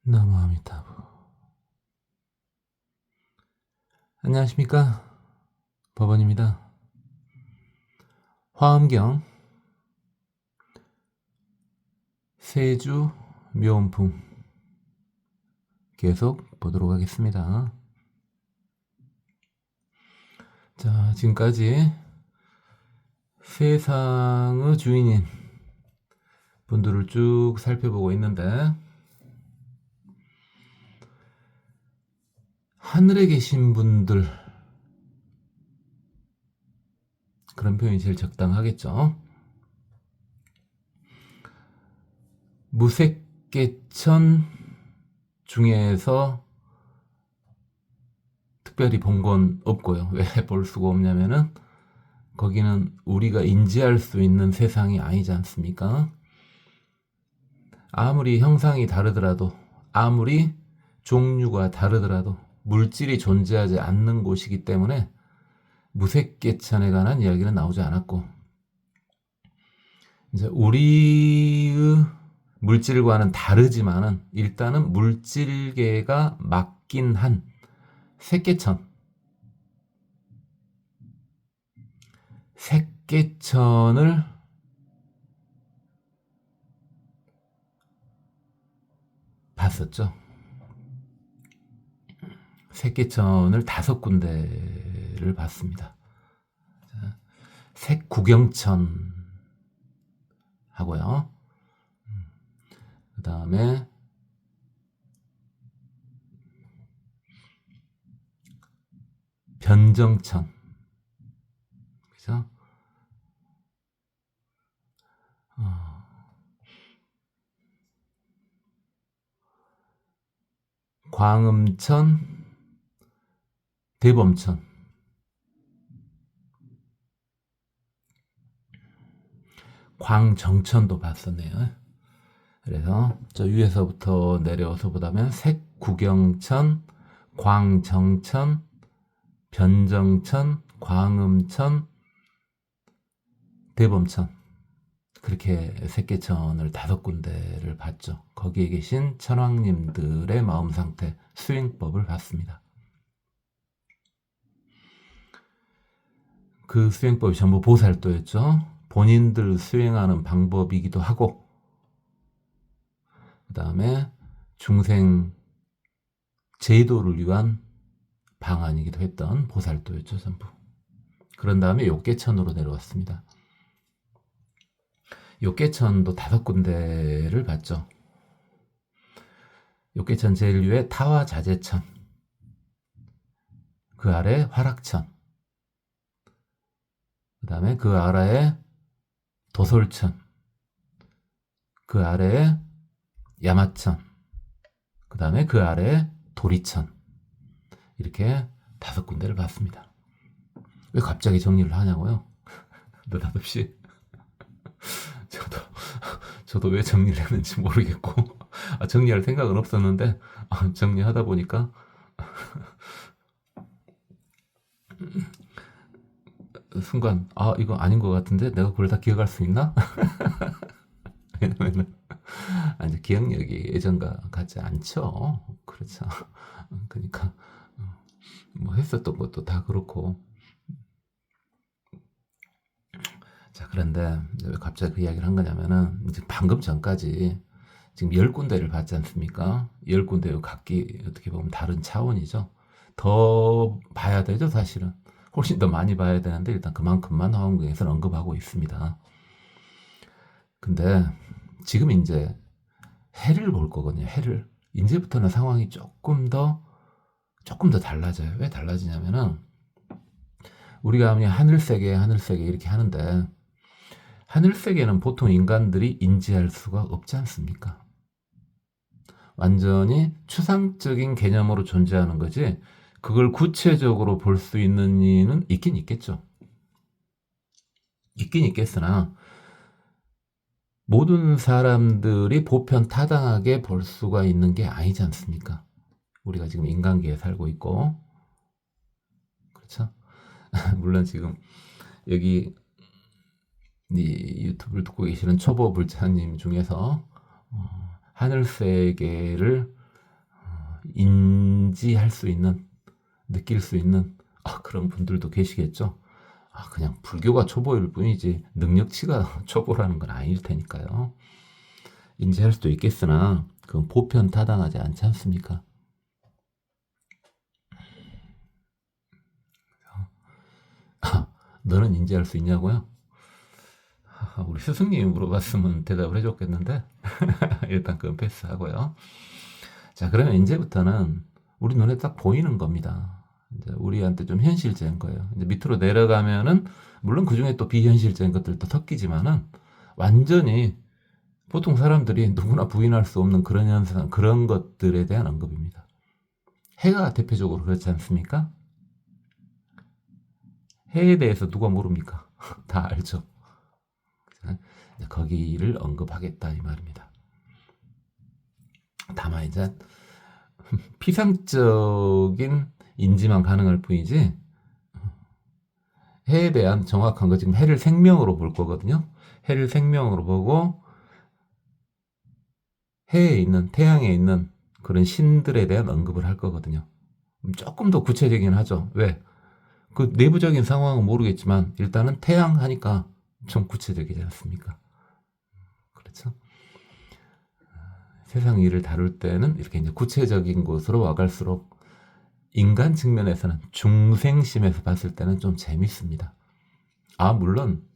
나무아미타부. 안녕하십니까, 법원입니다. 화엄경 세주 묘음풍 계속 보도록 하겠습니다. 자, 지금까지 세상의 주인인 분들을 쭉 살펴보고 있는데, 하늘에 계신 분들, 그런 표현이 제일 적당하겠죠. 무색계천 중에서 특별히 본 건 없고요. 왜 볼 수가 없냐면은 거기는 우리가 인지할 수 있는 세상이 아니지 않습니까? 아무리 형상이 다르더라도, 아무리 종류가 다르더라도 물질이 존재하지 않는 곳이기 때문에 무색계천에 관한 이야기는 나오지 않았고, 이제 우리의 물질과는 다르지만은 일단은 물질계가 맡긴 한 색계천을 봤었죠. 색계천을 5군데를 봤습니다. 색구경천 하고요. 그 다음에 변정천, 그죠? 광음천, 대범천, 광정천도 봤었네요. 그래서 저 위에서부터 내려와서 보다면 색구경천, 광정천, 변정천, 광음천, 대범천, 그렇게 색계천을 5군데를 봤죠. 거기에 계신 천왕님들의 마음 상태, 수행법을 봤습니다. 그 수행법이 전부 보살도였죠. 본인들 수행하는 방법이기도 하고, 그 다음에 중생 제도를 위한 방안이기도 했던 보살도였죠, 전부. 그런 다음에 욕계천으로 내려왔습니다. 욕계천도 5군데를 봤죠. 욕계천 제일 위에 타화자재천, 그 아래 화락천, 그 다음에 그 아래에 도솔천, 그 아래에 야마천, 그 다음에 그 아래에 도리천, 이렇게 5군데를 봤습니다. 왜 갑자기 정리를 하냐고요? 느닷없이. 저도 왜 정리를 했는지 모르겠고, 정리할 생각은 없었는데, 정리하다 보니까, 순간, 이거 아닌 것 같은데, 내가 그걸 다 기억할 수 있나? 왜냐면은, 이제 기억력이 예전과 같지 않죠. 그렇죠. 그러니까, 뭐 했었던 것도 다 그렇고. 자, 그런데 왜 갑자기 그 이야기를 한 거냐면은, 이제 방금 전까지 지금 10군데를 봤지 않습니까? 10군데의 각기 어떻게 보면 다른 차원이죠. 더 봐야 되죠, 사실은. 훨씬 더 많이 봐야 되는데, 일단 그만큼만 화엄경에서는 언급하고 있습니다. 근데 지금 이제 해를 볼 거거든요, 해를. 이제부터는 상황이 조금 더 달라져요. 왜 달라지냐면은, 우리가 그냥 하늘세계 이렇게 하는데, 하늘세계는 보통 인간들이 인지할 수가 없지 않습니까? 완전히 추상적인 개념으로 존재하는 거지, 그걸 구체적으로 볼 수 있는 이는 있긴 있겠죠. 있긴 있겠으나 모든 사람들이 보편 타당하게 볼 수가 있는 게 아니지 않습니까? 우리가 지금 인간계에 살고 있고, 그렇죠? 물론 지금 여기 이 유튜브를 듣고 계시는 초보 불자님 중에서 하늘 세계를 인지할 수 있는, 느낄 수 있는 그런 분들도 계시겠죠. 그냥 불교가 초보일 뿐이지 능력치가 초보라는 건 아닐 테니까요. 인지할 수도 있겠으나 그건 보편타당하지 않지 않습니까? 너는 인지할 수 있냐고요? 우리 스승님이 물어봤으면 대답을 해줬겠는데 일단 그건 패스하고요. 자, 그러면 이제부터는 우리 눈에 딱 보이는 겁니다. 이제 우리한테 좀 현실적인 거예요. 이제 밑으로 내려가면은 물론 그 중에 또 비현실적인 것들도 섞이지만은 완전히 보통 사람들이 누구나 부인할 수 없는 그런 현상, 그런 것들에 대한 언급입니다. 해가 대표적으로 그렇지 않습니까? 해에 대해서 누가 모릅니까? 다 알죠. 거기를 언급하겠다 이 말입니다. 다만 이제 피상적인 인지만 가능할 뿐이지 해에 대한 정확한 거 지금 해를 생명으로 볼 거거든요. 해를 생명으로 보고 해에 있는 태양에 있는 그런 신들에 대한 언급을 할 거거든요. 조금 더 구체적이긴 하죠. 왜? 그 내부적인 상황은 모르겠지만 일단은 태양 하니까 좀 구체적이지 않습니까? 그렇죠? 세상 일을 다룰 때는 이렇게 이제 구체적인 곳으로 와갈수록 인간 측면에서는 중생심에서 봤을 때는 좀 재밌습니다. 물론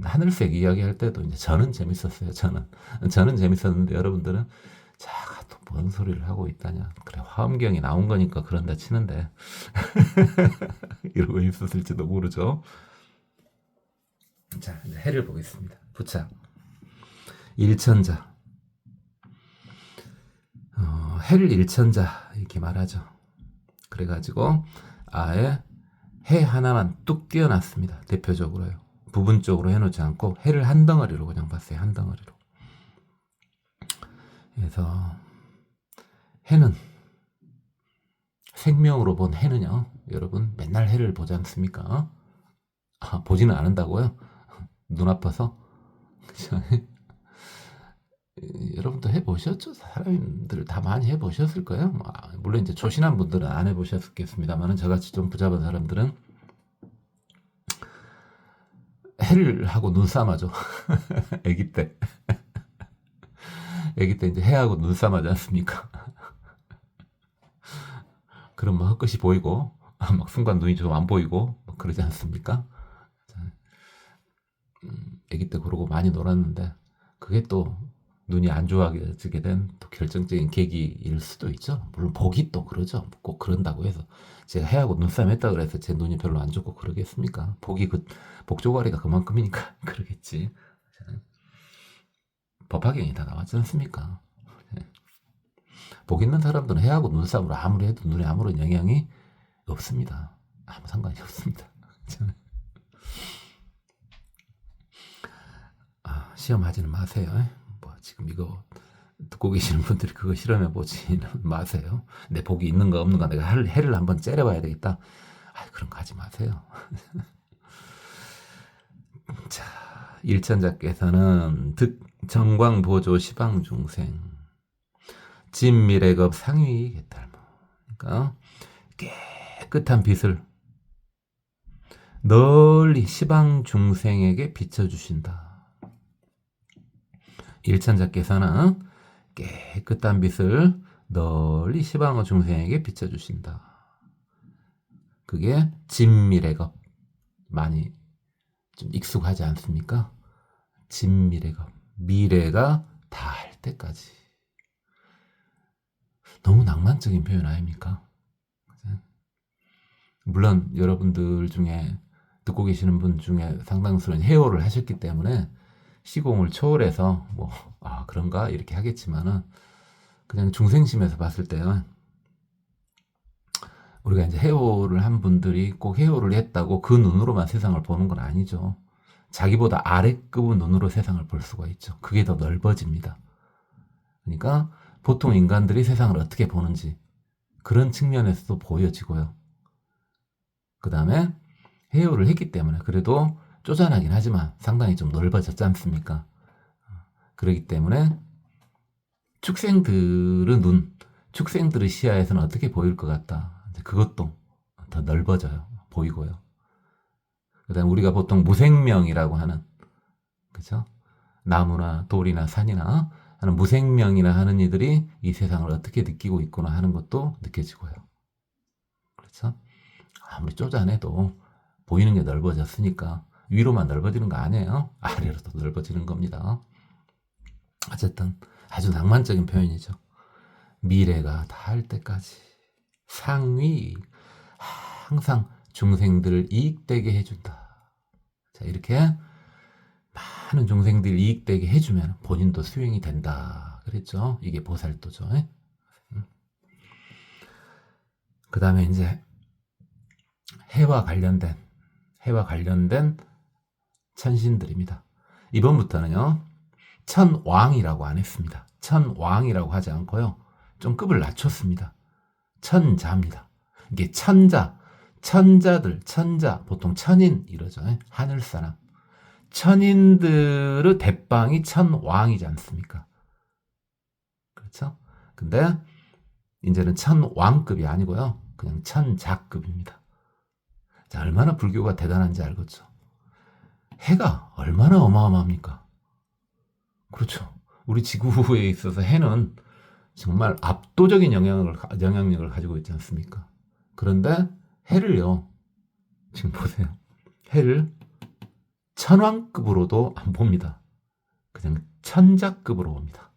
하늘색 이야기할 때도 이제 저는 재밌었어요. 저는 재밌었는데 여러분들은 또 뭔 소리를 하고 있다냐. 그래 화엄경이 나온 거니까 그런다 치는데 이러고 있었을지도 모르죠. 자, 이제 해를 보겠습니다. 부차 일천자. 해를 일천자 이렇게 말하죠. 그래가지고 아예 해 하나만 뚝 띄어놨습니다. 대표적으로요. 부분적으로 해놓지 않고 해를 한 덩어리로 그냥 봤어요. 한 덩어리로. 그래서 해는 생명으로 본 해는요. 여러분 맨날 해를 보지 않습니까? 보지는 않는다고요? 눈 아파서? 여러분도 해보셨죠? 사람들 다 많이 해보셨을 거예요. 물론 이제 조신한 분들은 안 해보셨겠습니다만 저같이 좀 부잡은 사람들은 해를 하고 눈싸마죠. 아기 때. 아기 때 이제 해하고 눈싸마지 않습니까? 그럼 뭐 헛것이 보이고 막 순간 눈이 좀 안 보이고 그러지 않습니까? 아기 때 그러고 많이 놀았는데 그게 또 눈이 안 좋아지게 된 또 결정적인 계기일 수도 있죠. 물론 복이 또 그러죠. 꼭 그런다고 해서 제가 해하고 눈싸움 했다 그래서 제 눈이 별로 안 좋고 그러겠습니까? 복이 복조가리가 그만큼이니까 그러겠지. 법화경이 다 나왔지 않습니까? 복 있는 사람들은 해하고 눈싸움으로 아무리 해도 눈에 아무런 영향이 없습니다. 아무 상관이 없습니다. 시험하지는 마세요. 지금 이거 듣고 계시는 분들이 그거 실험해 보지는 마세요. 내 복이 있는가 없는가 내가 해를 한번 째려봐야 되겠다. 그런 거 하지 마세요. 자, 일천자께서는 정광보조 시방중생 진미래겁 상위개탈모. 그러니까 깨끗한 빛을 널리 시방중생에게 비춰주신다. 일천자께서는 깨끗한 빛을 널리 시방어 중생에게 비춰주신다. 그게 진미래겁. 많이 좀 익숙하지 않습니까? 진미래겁. 미래가 닿을 때까지. 너무 낭만적인 표현 아닙니까? 물론 여러분들 중에 듣고 계시는 분 중에 상당수는 해오를 하셨기 때문에 시공을 초월해서 그런가 이렇게 하겠지만은 그냥 중생심에서 봤을 때는 우리가 이제 해오를 한 분들이 꼭 해오를 했다고 그 눈으로만 세상을 보는 건 아니죠. 자기보다 아래급의 눈으로 세상을 볼 수가 있죠. 그게 더 넓어집니다. 그러니까 보통 인간들이 세상을 어떻게 보는지 그런 측면에서도 보여지고요. 그 다음에 해오를 했기 때문에 그래도 쪼잔하긴 하지만 상당히 좀 넓어졌지 않습니까? 그렇기 때문에 축생들의 눈, 축생들의 시야에서는 어떻게 보일 것 같다. 그것도 더 넓어져요. 보이고요. 그다음 우리가 보통 무생명이라고 하는, 그죠? 나무나 돌이나 산이나 하는 무생명이나 하는 이들이 이 세상을 어떻게 느끼고 있구나 하는 것도 느껴지고요. 그렇죠? 아무리 쪼잔해도 보이는 게 넓어졌으니까 위로만 넓어지는 거 아니에요. 아래로도 넓어지는 겁니다. 어쨌든 아주 낭만적인 표현이죠. 미래가 닿을 때까지 상위 항상 중생들을 이익되게 해준다. 자, 이렇게 많은 중생들 이익되게 해주면 본인도 수행이 된다. 그랬죠? 이게 보살도죠. 그 다음에 이제 해와 관련된 천신들입니다. 이번부터는요, 천왕이라고 안 했습니다. 천왕이라고 하지 않고요, 좀 급을 낮췄습니다. 천자입니다. 이게 천자들, 보통 천인 이러죠. 하늘사람. 천인들의 대빵이 천왕이지 않습니까? 그렇죠? 근데 이제는 천왕급이 아니고요, 그냥 천자급입니다. 자, 얼마나 불교가 대단한지 알겠죠? 해가 얼마나 어마어마합니까? 그렇죠. 우리 지구에 있어서 해는 정말 압도적인 영향력을 가지고 있지 않습니까? 그런데 해를요, 지금 보세요. 해를 천왕급으로도 안 봅니다. 그냥 천자급으로 봅니다.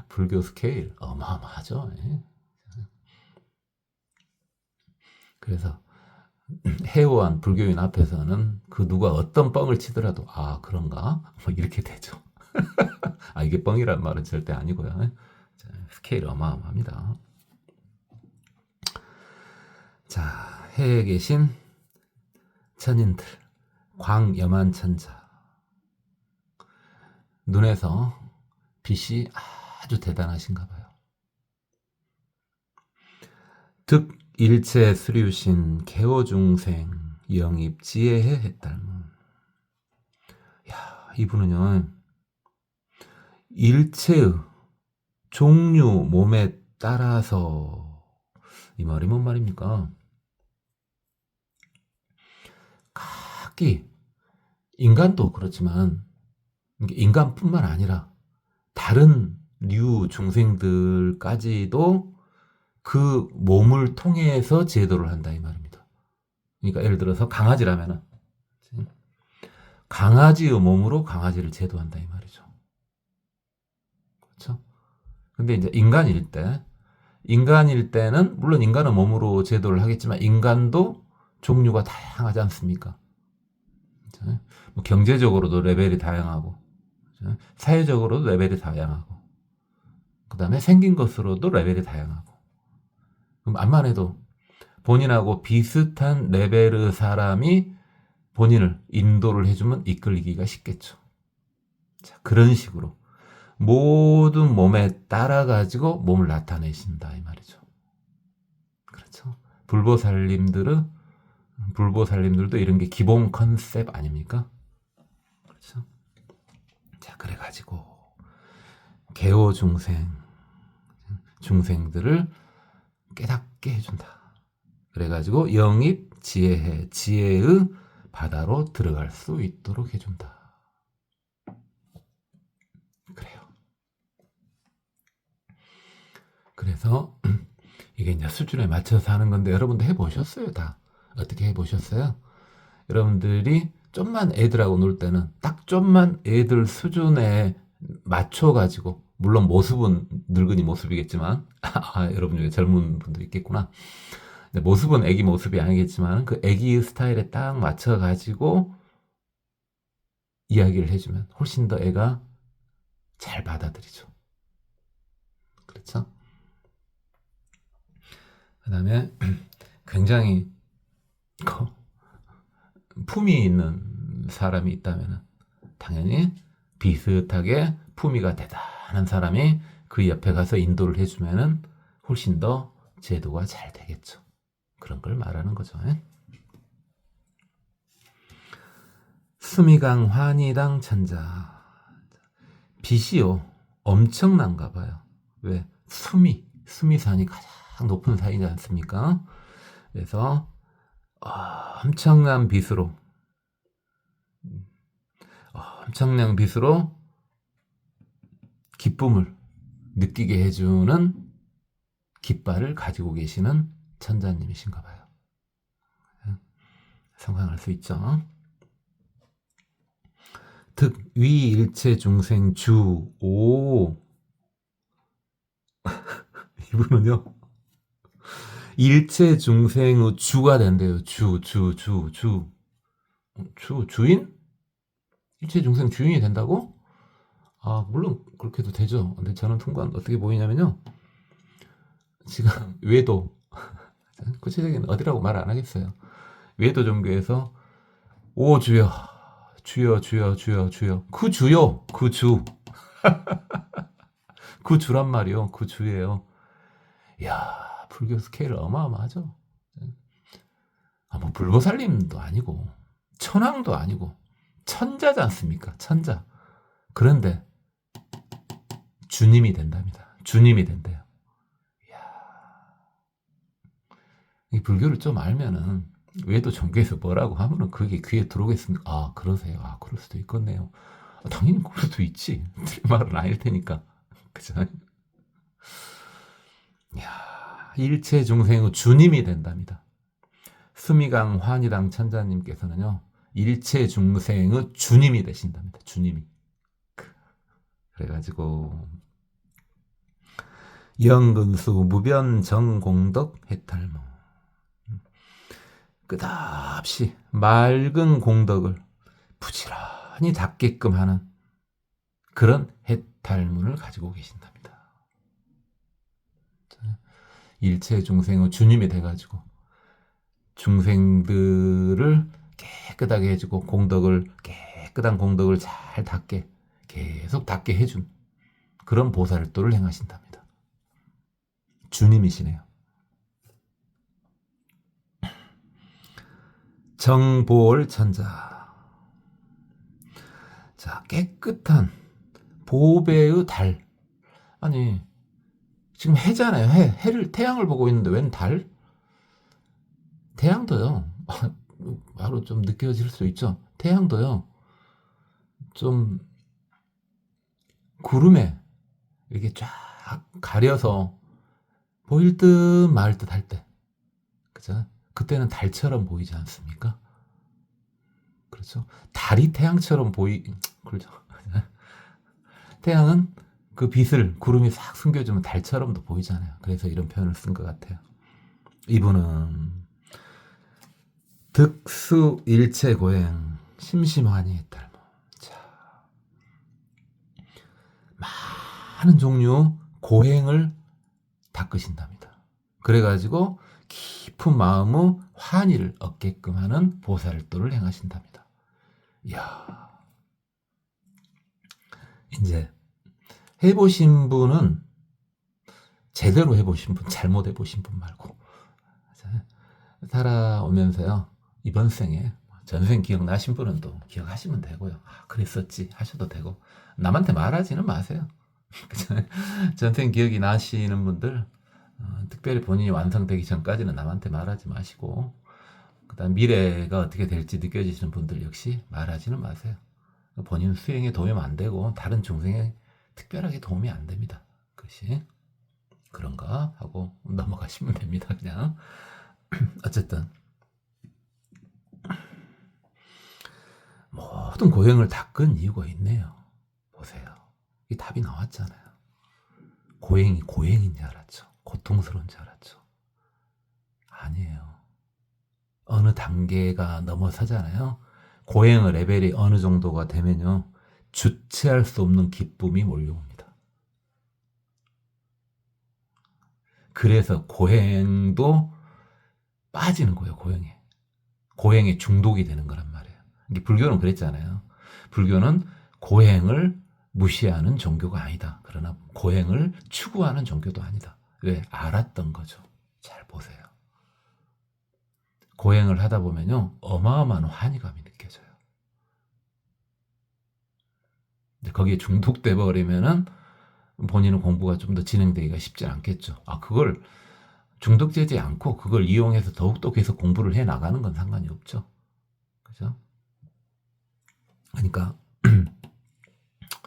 불교 스케일 어마어마하죠. 그래서 해오한 불교인 앞에서는 그 누가 어떤 뻥을 치더라도 아 그런가? 뭐 이렇게 되죠. 아 이게 뻥이란 말은 절대 아니고요. 자, 스케일 어마어마합니다. 자, 해에 계신 천인들, 광여만천자, 눈에서 빛이 아주 대단하신가 봐요. 득일체 수류신 개호중생 영입 지혜해 했달문. 야, 이분은요, 일체의 종류 몸에 따라서, 이 말이 뭔 말입니까? 각기 인간도 그렇지만 인간뿐만 아니라 다른 류 중생들까지도 그 몸을 통해서 제도를 한다 이 말입니다. 그러니까 예를 들어서 강아지라면은 강아지의 몸으로 강아지를 제도한다 이 말이죠. 그렇죠? 근데 이제 인간일 때는 물론 인간은 몸으로 제도를 하겠지만 인간도 종류가 다양하지 않습니까? 그렇죠? 뭐 경제적으로도 레벨이 다양하고, 그렇죠? 사회적으로도 레벨이 다양하고, 그 다음에 생긴 것으로도 레벨이 다양하고. 그럼 암만 해도 본인하고 비슷한 레벨의 사람이 본인을 인도를 해주면 이끌기가 쉽겠죠. 자, 그런 식으로 모든 몸에 따라가지고 몸을 나타내신다 이 말이죠. 그렇죠. 불보살님들도 이런 게 기본 컨셉 아닙니까? 그렇죠. 자, 그래가지고 개호 중생들을 깨닫게 해준다. 그래가지고 영입 지혜의 바다로 들어갈 수 있도록 해준다. 그래요. 그래서 이게 이제 수준에 맞춰서 하는 건데 여러분도 해보셨어요? 다 어떻게 해보셨어요? 여러분들이 좀만 애들하고 놀 때는 딱 좀만 애들 수준에 맞춰가지고, 물론 모습은 늙은이 모습이겠지만 여러분 중에 젊은 분도 있겠구나. 모습은 애기 모습이 아니겠지만 그 애기 스타일에 딱 맞춰가지고 이야기를 해주면 훨씬 더 애가 잘 받아들이죠. 그렇죠? 그 다음에 굉장히 품이 있는 사람이 있다면 당연히 비슷하게 품위가 대단한 사람이 그 옆에 가서 인도를 해주면 훨씬 더 제도가 잘 되겠죠. 그런 걸 말하는 거죠. 수미강 환희당 천자, 빛이요 엄청난가 봐요. 왜? 수미산이 가장 높은 산이지 않습니까? 그래서 엄청난 빛으로 기쁨을 느끼게 해주는 깃발을 가지고 계시는 천자님이신가 봐요. 상상할 수 있죠. 득위일체 중생 주. 오. 이분은요. 일체 중생의 주가 된대요. 주인? 일체 중생 주인이 된다고? 물론 그렇게도 되죠. 근데 저는 순간 어떻게 보이냐면요. 지금 외도, 구체적인 어디라고 말 안 하겠어요. 외도 종교에서 오 주여, 주여, 주여, 주여, 주여. 그 주요, 그 주. 그 주란 말이요. 그 주예요. 이야, 불교 스케일 어마어마하죠. 뭐 불보살님도 아니고 천왕도 아니고 천자지 않습니까? 천자. 그런데 주님이 된답니다. 주님이 된대요. 이야. 이 불교를 좀 알면은 외도 종교에서 뭐라고 하면은 그게 귀에 들어오겠습니까? 그러세요. 그럴 수도 있겠네요. 당연히 그럴 수도 있지. 말은 아닐 테니까. 그죠? 이야, 일체 중생의 주님이 된답니다. 수미강 환희당 천자님께서는요, 일체 중생의 주님이 되신답니다. 주님이. 그래가지고 영근수 무변 정공덕 해탈모. 끝없이 맑은 공덕을 부지런히 닦게끔 하는 그런 해탈문을 가지고 계신답니다. 일체 중생의 주님이 돼가지고 중생들을 깨끗하게 해주고 깨끗한 공덕을 잘 닦게 계속 닦게 해준 그런 보살도를 행하신답니다. 주님이시네요. 정보월 천자. 자, 깨끗한 보배의 달. 아니, 지금 해잖아요. 태양을 보고 있는데 웬 달? 태양도요. 바로 좀 느껴질 수 있죠. 태양도요. 좀 구름에 이렇게 쫙 가려서 보일 듯 말 듯 할 때. 그죠? 그때는 달처럼 보이지 않습니까? 그렇죠? 달이 태양처럼 그렇죠? 태양은 그 빛을 구름이 싹 숨겨주면 달처럼도 보이잖아요. 그래서 이런 표현을 쓴 것 같아요. 이분은 득수 일체 고행 심심하니 했달모. 자, 많은 종류 고행을 닦으신답니다. 그래가지고 깊은 마음의 환희를 얻게끔 하는 보살도를 행하신답니다. 이야, 이제 해보신 분은 제대로 해보신 분, 잘못 해보신 분 말고 살아오면서요, 이번 생에 전생 기억나신 분은 또 기억하시면 되고요. 그랬었지 하셔도 되고, 남한테 말하지는 마세요. 전생 기억이 나시는 분들 특별히 본인이 완성되기 전까지는 남한테 말하지 마시고, 그다음 미래가 어떻게 될지 느껴지시는 분들 역시 말하지는 마세요. 본인 수행에 도움이 안 되고 다른 중생에 특별하게 도움이 안 됩니다. 그것이 그런가 하고 넘어가시면 됩니다. 그냥 어쨌든 모든 고행을 닦은 이유가 있네요. 보세요. 이 답이 나왔잖아요. 고행이 고행인 줄 알았죠. 고통스러운 줄 알았죠. 아니에요. 어느 단계가 넘어서잖아요. 고행의 레벨이 어느 정도가 되면요, 주체할 수 없는 기쁨이 몰려옵니다. 그래서 고행도 빠지는 거예요. 고행에 중독이 되는 거란 말이에요. 이게 불교는 그랬잖아요. 불교는 고행을 무시하는 종교가 아니다. 그러나 고행을 추구하는 종교도 아니다. 왜? 알았던 거죠. 잘 보세요. 고행을 하다 보면요, 어마어마한 환희감이 느껴져요. 근데 거기에 중독돼 버리면은 본인은 공부가 좀 더 진행되기가 쉽지 않겠죠. 그걸 중독되지 않고 그걸 이용해서 더욱더 계속 공부를 해 나가는 건 상관이 없죠. 그죠? 그러니까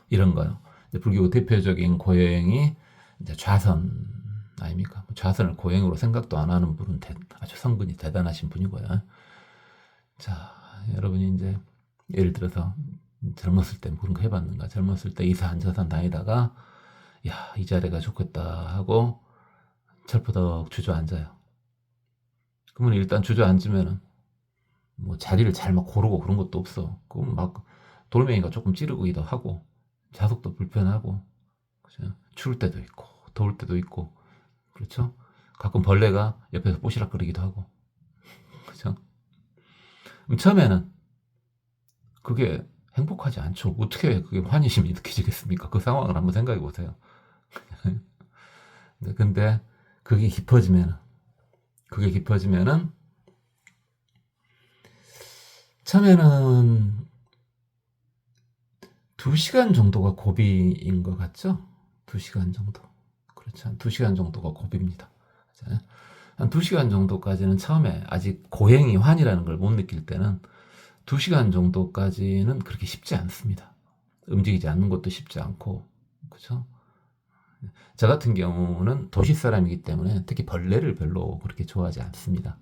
이런 거요. 불교 대표적인 고행이 이제 좌선 아닙니까? 좌선을 고행으로 생각도 안 하는 분은 아주 성분이 대단하신 분이고요. 자, 여러분이 이제 예를 들어서 젊었을 때 그런 거 해봤는가? 젊었을 때 이사 한자산 다니다가 야, 이 자리가 좋겠다 하고 철푸덕 주저앉아요. 그러면 일단 주저앉으면은 뭐 자리를 잘 막 고르고 그런 것도 없어. 그럼 막 돌멩이가 조금 찌르기도 하고 자석도 불편하고 그죠? 추울 때도 있고 더울 때도 있고 그렇죠? 가끔 벌레가 옆에서 뽀시락거리기도 하고 그죠? 그럼 처음에는 그게 행복하지 않죠. 어떻게 그게 환희심이 느껴지겠습니까? 그 상황을 한번 생각해 보세요. 근데 그게 깊어지면은 처음에는 2시간 정도가 고비인 것 같죠? 2시간 정도. 그렇죠. 한 2시간 정도가 고비입니다. 한 2시간 정도까지는 처음에 아직 고행이 환이라는 걸 못 느낄 때는 2시간 정도까지는 그렇게 쉽지 않습니다. 움직이지 않는 것도 쉽지 않고, 그죠? 저 같은 경우는 도시 사람이기 때문에 특히 벌레를 별로 그렇게 좋아하지 않습니다.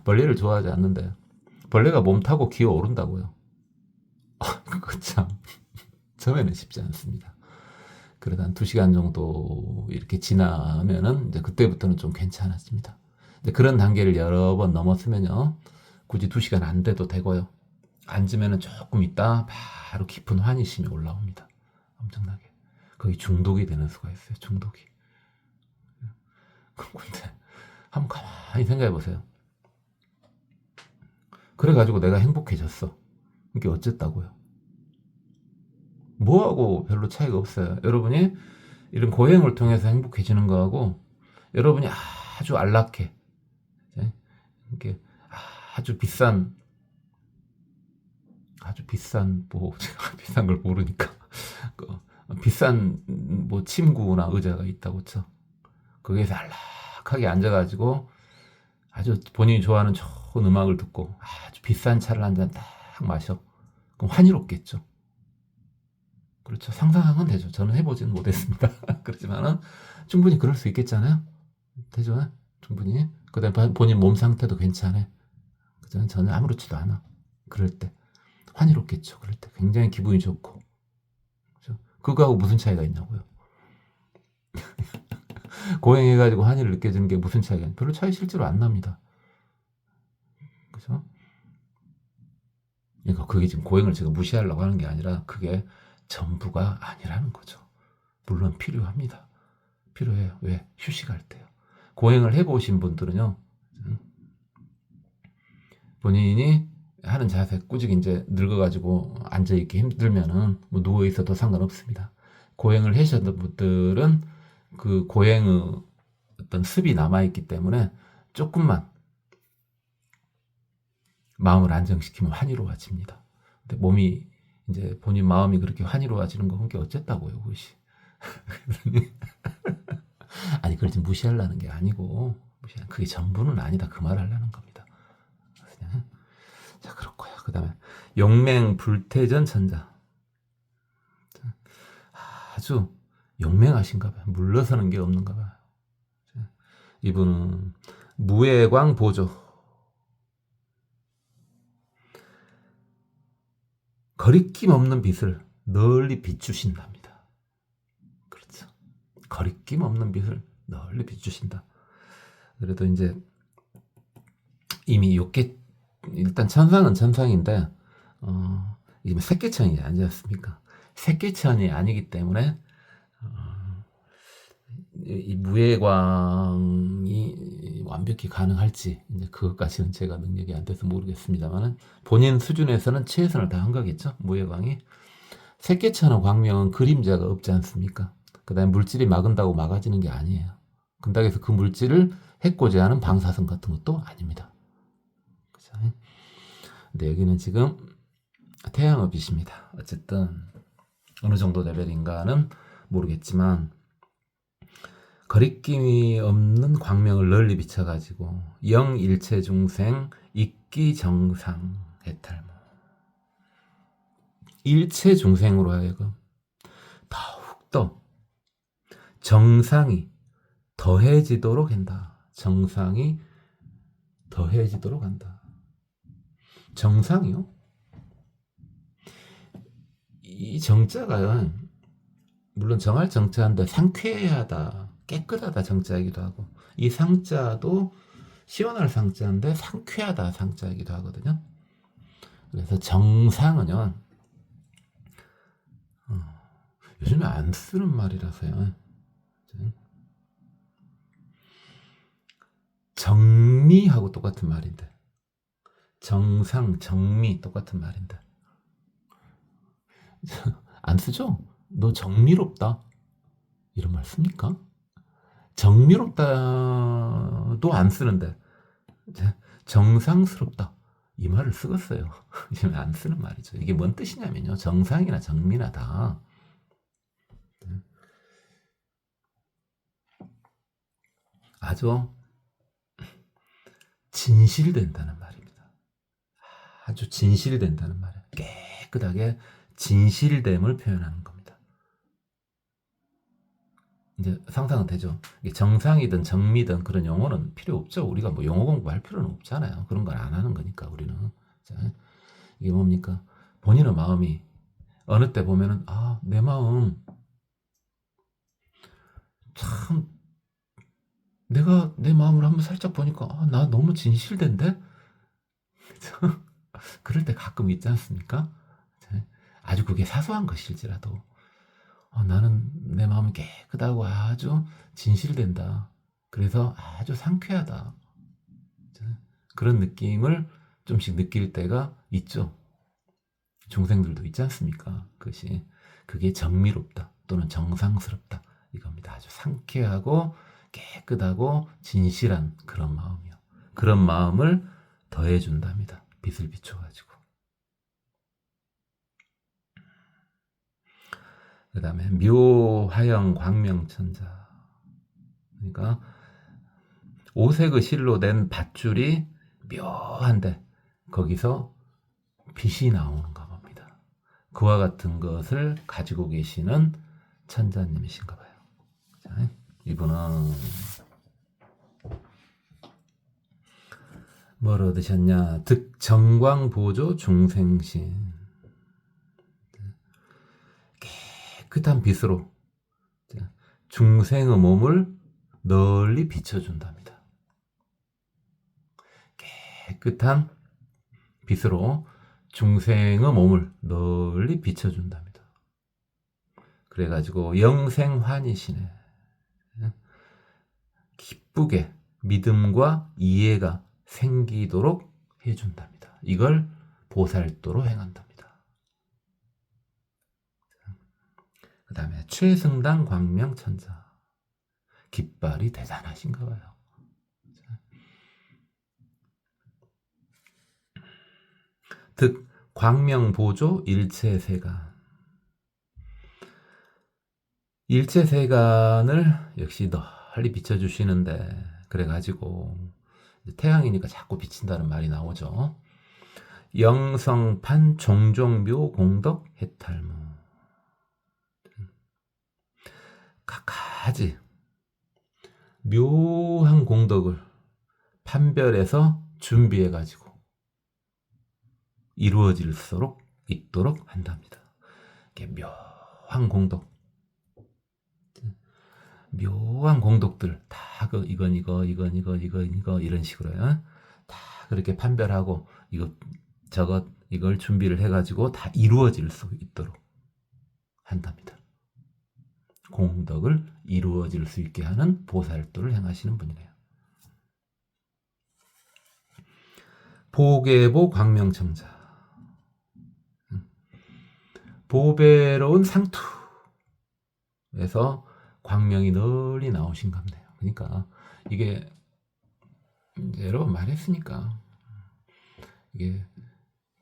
벌레를 좋아하지 않는데, 벌레가 몸 타고 기어 오른다고요. 그거 참, 처음에는 쉽지 않습니다. 그래도 한 2시간 정도 이렇게 지나면은 이제 그때부터는 좀 괜찮아집니다. 근데 그런 단계를 여러 번 넘었으면요. 굳이 2시간 안 돼도 되고요. 앉으면은 조금 있다 바로 깊은 환희심이 올라옵니다. 엄청나게. 거의 중독이 되는 수가 있어요. 중독이. 근데 한번 가만히 생각해 보세요. 그래가지고 내가 행복해졌어. 이게 어쨌다고요? 뭐하고 별로 차이가 없어요. 여러분이 이런 고행을 통해서 행복해지는 거하고 여러분이 아주 안락해. 이렇게 아주 비싼 뭐 제가 비싼 걸 모르니까 비싼 뭐 침구나 의자가 있다고 쳐. 거기에서 안락하게 앉아가지고 아주 본인이 좋아하는 좋은 음악을 듣고 아주 비싼 차를 한 잔 딱 마셔. 그럼 환희롭겠죠. 그렇죠. 상상은 되죠. 저는 해보지는 못했습니다. 그렇지만은 충분히 그럴 수 있겠잖아요. 되죠. 충분히. 그다음에 본인 몸 상태도 괜찮아. 그죠? 전혀 아무렇지도 않아. 그럴 때 환희롭겠죠. 그럴 때 굉장히 기분이 좋고. 그죠? 그거하고 무슨 차이가 있냐고요. 고행해가지고 환희를 느껴지는 게 무슨 차이가 있냐. 별로 차이 실제로 안 납니다. 그죠? 그러니까 그게 지금 고행을 제가 무시하려고 하는 게 아니라 그게 전부가 아니라는 거죠. 물론 필요합니다. 필요해요. 왜? 휴식할 때요. 고행을 해보신 분들은요, 본인이 하는 자세 꾸준히 이제 늙어가지고 앉아있기 힘들면은 뭐 누워있어도 상관없습니다. 고행을 하셨던 분들은 그 고행의 어떤 습이 남아있기 때문에 조금만 마음을 안정시키면 환희로워집니다. 근데 몸이 이제 본인 마음이 그렇게 환희로워지는 거 그게 어쨌다고요, 그것이. 아니 그걸 지금 무시하려는 게 아니고 그게 전부는 아니다 그 말 하려는 겁니다. 자 그렇고요. 그 다음에 용맹 불태전 천자 아주 용맹하신가 봐요. 물러서는 게 없는가 봐요. 이분은 무예광 보조 거리낌 없는 빛을 널리 비추신답니다. 그렇죠. 거리낌 없는 빛을 널리 비추신다. 그래도 이제 이미 요게 일단 천상은 천상인데 이게 색계천이 아니지 않습니까? 색계천이 아니기 때문에 이 무예광이 완벽히 가능할지 이제 그것까지는 제가 능력이 안 돼서 모르겠습니다만은 본인 수준에서는 최선을 다한 거겠죠. 무예광이 색계천의 광명은 그림자가 없지 않습니까? 그다음에 물질이 막은다고 막아지는 게 아니에요. 근다고 해서 그 물질을 해코지 하는 방사선 같은 것도 아닙니다. 그죠? 근데 여기는 지금 태양의 빛입니다. 어쨌든 어느 정도 레벨인가는 모르겠지만 거리낌이 없는 광명을 널리 비춰가지고 영일체 중생 익기정상 해탈모, 일체 중생으로 하여금 더욱더 정상이 더해지도록 한다. 정상이 더해지도록 한다. 정상이요? 이 정자가요, 물론 정할 정자인데 상쾌하다, 깨끗하다 정자이기도 하고, 이 상자도 시원할 상자인데 상쾌하다 상자이기도 하거든요. 그래서 정상은요, 요즘에 안 쓰는 말이라서요. 정미하고 똑같은 말인데, 정상, 정미 똑같은 말인데 안 쓰죠? 너 정미롭다 이런 말 씁니까? 정미롭다도 안 쓰는데 정상스럽다 이 말을 쓰겠어요. 이제 안 쓰는 말이죠. 이게 뭔 뜻이냐면요, 정상이나 정미나 다 아주 진실된다는 말입니다. 아주 진실된다는 말이에요. 깨끗하게 진실됨을 표현하는 겁니다. 이제 상상은 되죠. 이게 정상이든 정미든 그런 용어는 필요 없죠. 우리가 뭐 영어 공부할 필요는 없잖아요. 그런 걸 안 하는 거니까 우리는. 자, 이게 뭡니까? 본인의 마음이 어느 때 보면은 내 마음 참, 내가 내 마음을 한번 살짝 보니까 나 너무 진실된데? 그럴 때 가끔 있지 않습니까? 아주 그게 사소한 것일지라도 나는 내 마음이 깨끗하고 아주 진실된다. 그래서 아주 상쾌하다. 그런 느낌을 좀씩 느낄 때가 있죠. 중생들도 있지 않습니까? 그게 정미롭다 또는 정상스럽다 이겁니다. 아주 상쾌하고 깨끗하고 진실한 그런 마음이요. 그런 마음을 더해준답니다. 빛을 비춰가지고. 그 다음에 묘화영 광명천자. 그러니까 오색의 실로 된 밧줄이 묘한데 거기서 빛이 나오는가 봅니다. 그와 같은 것을 가지고 계시는 천자님이신가 봐요. 자, 이분은 뭘 얻으셨냐? 득정광보조 중생신. 깨끗한 빛으로 중생의 몸을 널리 비춰준답니다. 깨끗한 빛으로 중생의 몸을 널리 비춰준답니다. 그래가지고 영생환이시네. 기쁘게 믿음과 이해가 생기도록 해준답니다. 이걸 보살도로 행한답니다. 그 다음에 최승당 광명천자. 깃발이 대단하신가 봐요. 득 광명보조 일체세간. 일체세간을 역시 널리 비춰주시는데, 그래가지고 태양이니까 자꾸 비친다는 말이 나오죠. 영성판 종종묘 공덕 해탈무. 각가지 묘한 공덕을 판별해서 준비해가지고 이루어질수록 있도록 한답니다. 묘한 공덕, 묘한 공덕들 다 이건 이거 이런 식으로요. 다 그렇게 판별하고 이걸 준비를 해가지고 다 이루어질 수 있도록 한답니다. 공덕을 이루어질 수 있게 하는 보살도를 행하시는 분이네요. 보계보 광명청자. 보배로운 상투에서 광명이 널리 나오신 겁니다. 그러니까 이게 이제 여러 번 말했으니까 이게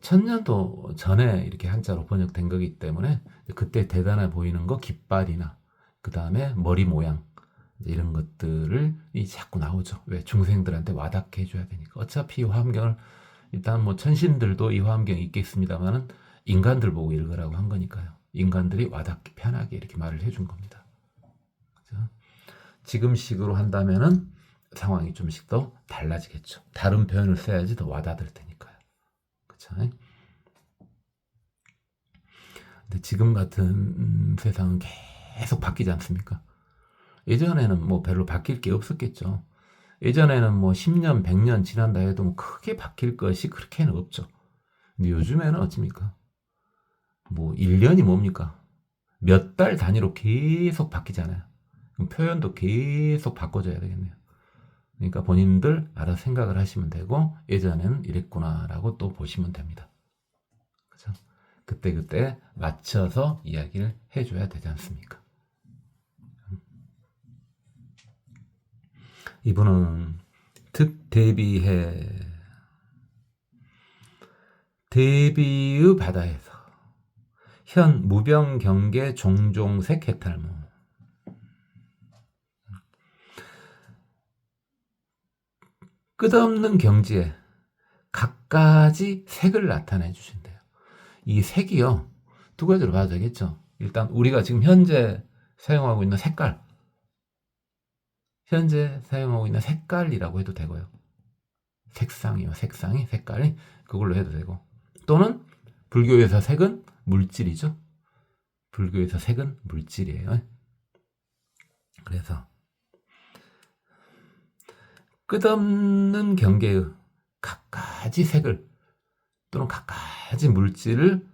1000년도 전에 이렇게 한자로 번역된 거기 때문에 그때 대단해 보이는 거 깃발이나 그 다음에 머리 모양, 이런 것들을 자꾸 나오죠. 왜? 중생들한테 와닿게 해줘야 되니까. 어차피 이 화엄경을 일단 뭐 천신들도 이 화엄경이 있겠습니다만은 인간들 보고 읽으라고 한 거니까요. 인간들이 와닿게 편하게 이렇게 말을 해준 겁니다. 그죠? 지금식으로 한다면은 상황이 좀씩 더 달라지겠죠. 다른 표현을 써야지 더 와닿을 테니까요. 그렇죠? 근데 지금 같은 세상은 계속 바뀌지 않습니까? 예전에는 뭐 별로 바뀔 게 없었겠죠. 예전에는 뭐 10년, 100년 지난다 해도 뭐 크게 바뀔 것이 그렇게는 없죠. 근데 요즘에는 어찌입니까? 뭐 1년이 뭡니까? 몇 달 단위로 계속 바뀌잖아요. 그럼 표현도 계속 바꿔줘야 되겠네요. 그러니까 본인들 알아서 생각을 하시면 되고 예전에는 이랬구나라고 또 보시면 됩니다. 그죠? 그때그때 맞춰서 이야기를 해줘야 되지 않습니까? 이분은 특대비해 대비의 바다에서 현 무병경계 종종색 해탈무 끝없는 경지에 갖가지 색을 나타내 주신대요. 이 색이요, 두 가지로 봐도 되겠죠. 일단 우리가 지금 현재 사용하고 있는 색깔, 현재 사용하고 있는 색깔이라고 해도 되고요. 색상이요, 색상이, 색깔이, 그걸로 해도 되고, 또는 불교에서 색은 물질이죠. 불교에서 색은 물질이에요. 그래서 끝없는 경계의 갖가지 색을 또는 갖가지 물질을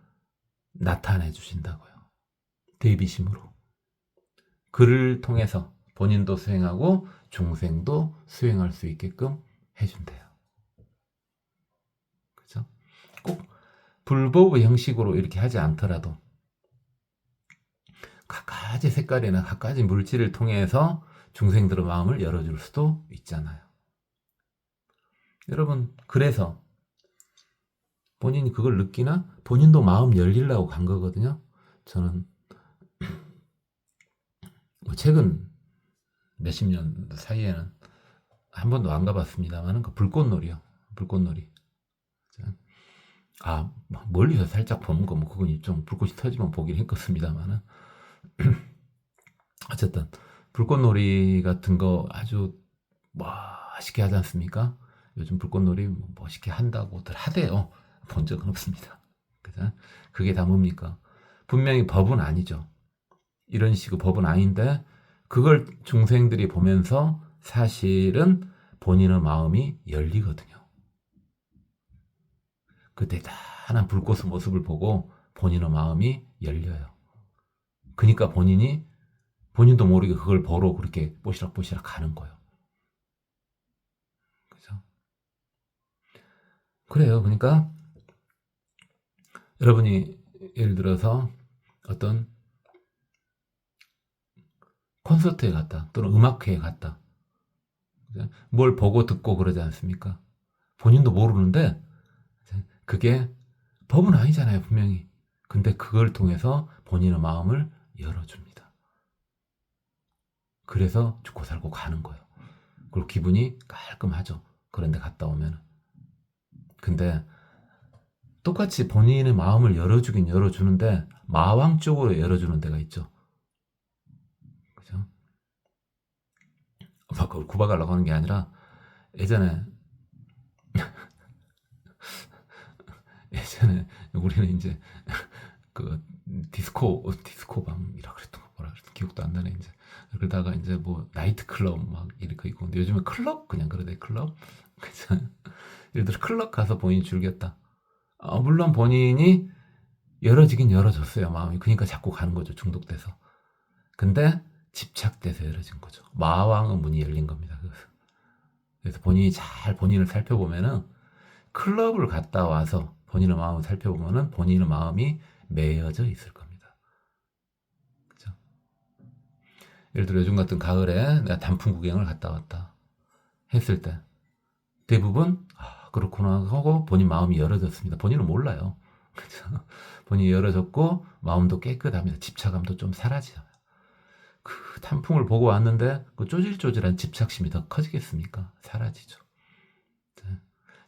나타내 주신다고요. 대비심으로. 그를 통해서 본인도 수행하고 중생도 수행할 수 있게끔 해준대요. 그죠? 꼭 불법의 형식으로 이렇게 하지 않더라도 갖가지 색깔이나 갖가지 물질을 통해서 중생들의 마음을 열어줄 수도 있잖아요. 여러분, 그래서 본인이 그걸 느끼나? 본인도 마음 열리려고 간 거거든요. 저는 뭐 최근 몇십 년 사이에는 한 번도 안 가봤습니다만 그 불꽃놀이요. 불꽃놀이. 아, 멀리서 살짝 보는 거 뭐 그건 좀 불꽃이 터지면 보긴 했겠습니다만은 어쨌든 불꽃놀이 같은 거 아주 멋있게 하지 않습니까? 요즘 불꽃놀이 멋있게 한다고들 하대요. 본 적은 없습니다. 그죠? 그게 다 뭡니까? 분명히 법은 아니죠. 이런 식의 법은 아닌데 그걸 중생들이 보면서 사실은 본인의 마음이 열리거든요. 그 대단한 불꽃의 모습을 보고 본인의 마음이 열려요. 그러니까 본인도 모르게 그걸 보러 그렇게 뽀시락뽀시락 가는 거예요. 그죠? 그래요. 그러니까 여러분이 예를 들어서 어떤 콘서트에 갔다 또는 음악회에 갔다 뭘 보고 듣고 그러지 않습니까? 본인도 모르는데 그게 법은 아니잖아요, 분명히. 근데 그걸 통해서 본인의 마음을 열어줍니다. 그래서 죽고 살고 가는 거예요. 그리고 기분이 깔끔하죠. 그런데 갔다 오면. 근데 똑같이 본인의 마음을 열어주긴 열어주는데 마왕 쪽으로 열어주는 데가 있죠. 그죠? 막 그걸 구박하려고 하는 게 아니라 예전에 우리는 이제 그 디스코방이라 그랬던 거 뭐라 그랬던 기억도 안 나네 이제. 그러다가 이제 뭐 나이트 클럽 막 이렇게 있고 근데 요즘에 클럽 그냥 그러대 클럽. 그죠? 예를 들어 클럽 가서 본인이 즐겼다. 물론 본인이 열어지긴 열어줬어요 마음이. 그러니까 자꾸 가는 거죠 중독돼서. 근데 집착돼서 열어진 거죠. 마왕의 문이 열린 겁니다. 그래서 본인이 잘 본인을 살펴보면은 클럽을 갔다 와서 본인의 마음을 살펴보면은 본인의 마음이 매여져 있을 겁니다. 그죠? 예를 들어 요즘 같은 가을에 내가 단풍 구경을 갔다 왔다 했을 때 대부분 그렇구나 하고 본인 마음이 열어졌습니다. 본인은 몰라요. 그죠? 본인이 열어졌고 마음도 깨끗합니다. 집착감도 좀 사라지잖아요. 그 단풍을 보고 왔는데 그 쪼질쪼질한 집착심이 더 커지겠습니까? 사라지죠.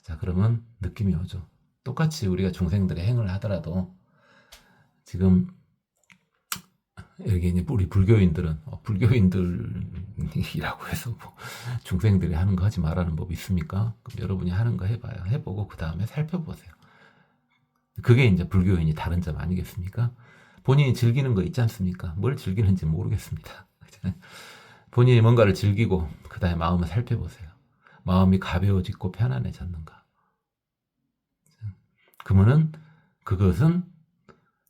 자, 그러면 느낌이 오죠. 똑같이 우리가 중생들의 행을 하더라도 지금 여기 이제 우리 불교인들은 불교인들이라고 해서 뭐 중생들이 하는 거 하지 말라는 법이 있습니까? 그럼 여러분이 하는 거 해봐요. 해보고 그 다음에 살펴보세요. 그게 이제 불교인이 다른 점 아니겠습니까? 본인이 즐기는 거 있지 않습니까? 뭘 즐기는지 모르겠습니다. 본인이 뭔가를 즐기고 그 다음에 마음을 살펴보세요. 마음이 가벼워지고 편안해졌는가? 그러면은 그것은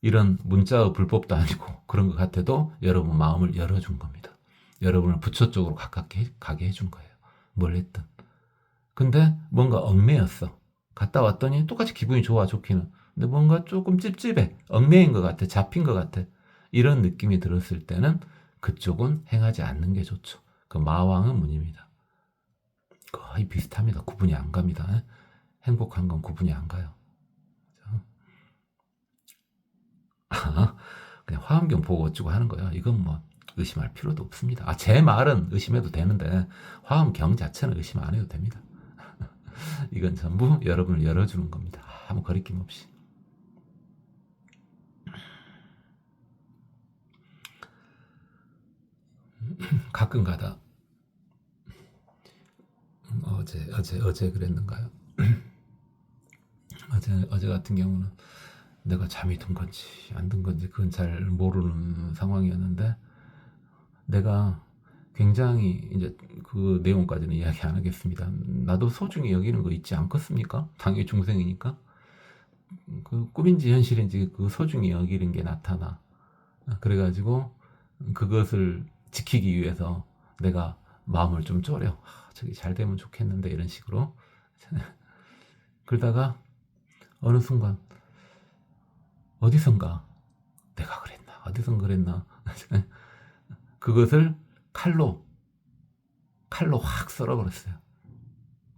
이런 문자의 불법도 아니고 그런 것 같아도 여러분 마음을 열어준 겁니다. 여러분을 부처 쪽으로 가깝게 가게 해준 거예요. 뭘 했든. 근데 뭔가 얽매였어. 갔다 왔더니 똑같이 기분이 좋아 좋기는. 근데 뭔가 조금 찝찝해. 얽매인 것 같아. 잡힌 것 같아. 이런 느낌이 들었을 때는 그쪽은 행하지 않는 게 좋죠. 그 마왕은 문입니다. 거의 비슷합니다. 구분이 안 갑니다. 행복한 건 구분이 안 가요. 그냥 화엄경 보고 어쩌고 하는 거예요. 이건 뭐 의심할 필요도 없습니다. 제 말은 의심해도 되는데 화엄경 자체는 의심 안 해도 됩니다. 이건 전부 여러분을 열어주는 겁니다. 아무 거리낌 없이. 가끔 가다 어제 그랬는가요? 어제 같은 경우는 내가 잠이 든 건지 안 든 건지 그건 잘 모르는 상황이었는데 내가 굉장히 이제 그 내용까지는 이야기 안 하겠습니다. 나도 소중히 여기는 거 있지 않겠습니까? 당연히 중생이니까. 그 꿈인지 현실인지 그 소중히 여기는 게 나타나. 그래가지고 그것을 지키기 위해서 내가 마음을 좀 졸여. 저기 잘 되면 좋겠는데 이런 식으로. 그러다가 어느 순간 어디선가 내가 그랬나 어디선 그랬나 그것을 칼로 확 썰어버렸어요.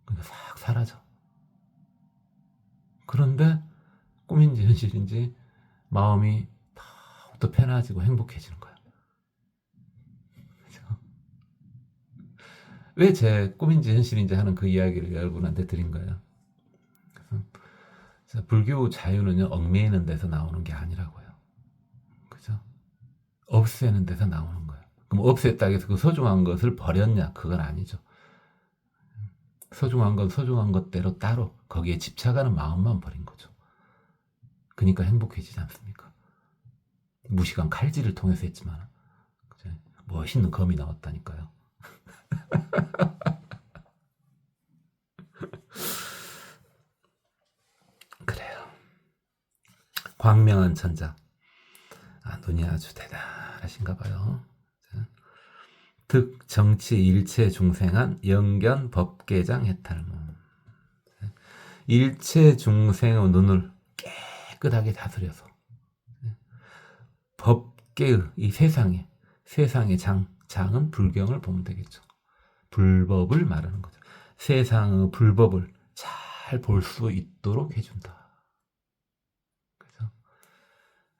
그래서 싹 사라져. 그런데 꿈인지 현실인지 마음이 더욱더 편해지고 행복해지는 거예요. 왜 제 꿈인지 현실인지 하는 그 이야기를 여러분한테 드린 거예요. 그래서 불교 자유는요 얽매이는 데서 나오는 게 아니라고요. 그죠? 없애는 데서 나오는 거예요. 그럼 없앴다고 해서 그 소중한 것을 버렸냐? 그건 아니죠. 소중한 건 소중한 것대로 따로 거기에 집착하는 마음만 버린 거죠. 그러니까 행복해지지 않습니까? 무시간 칼질을 통해서 했지만 그죠? 멋있는 검이 나왔다니까요. 그래요. 광명한 천자. 눈이 아주 대단하신가 봐요. 득 정치 일체 중생한 영견 법계장 해탈무. 일체 중생의 눈을 깨끗하게 다스려서 법계의 이 세상의 장은 불경을 보면 되겠죠. 불법을 말하는 거죠. 세상의 불법을 잘 볼 수 있도록 해준다. 그래서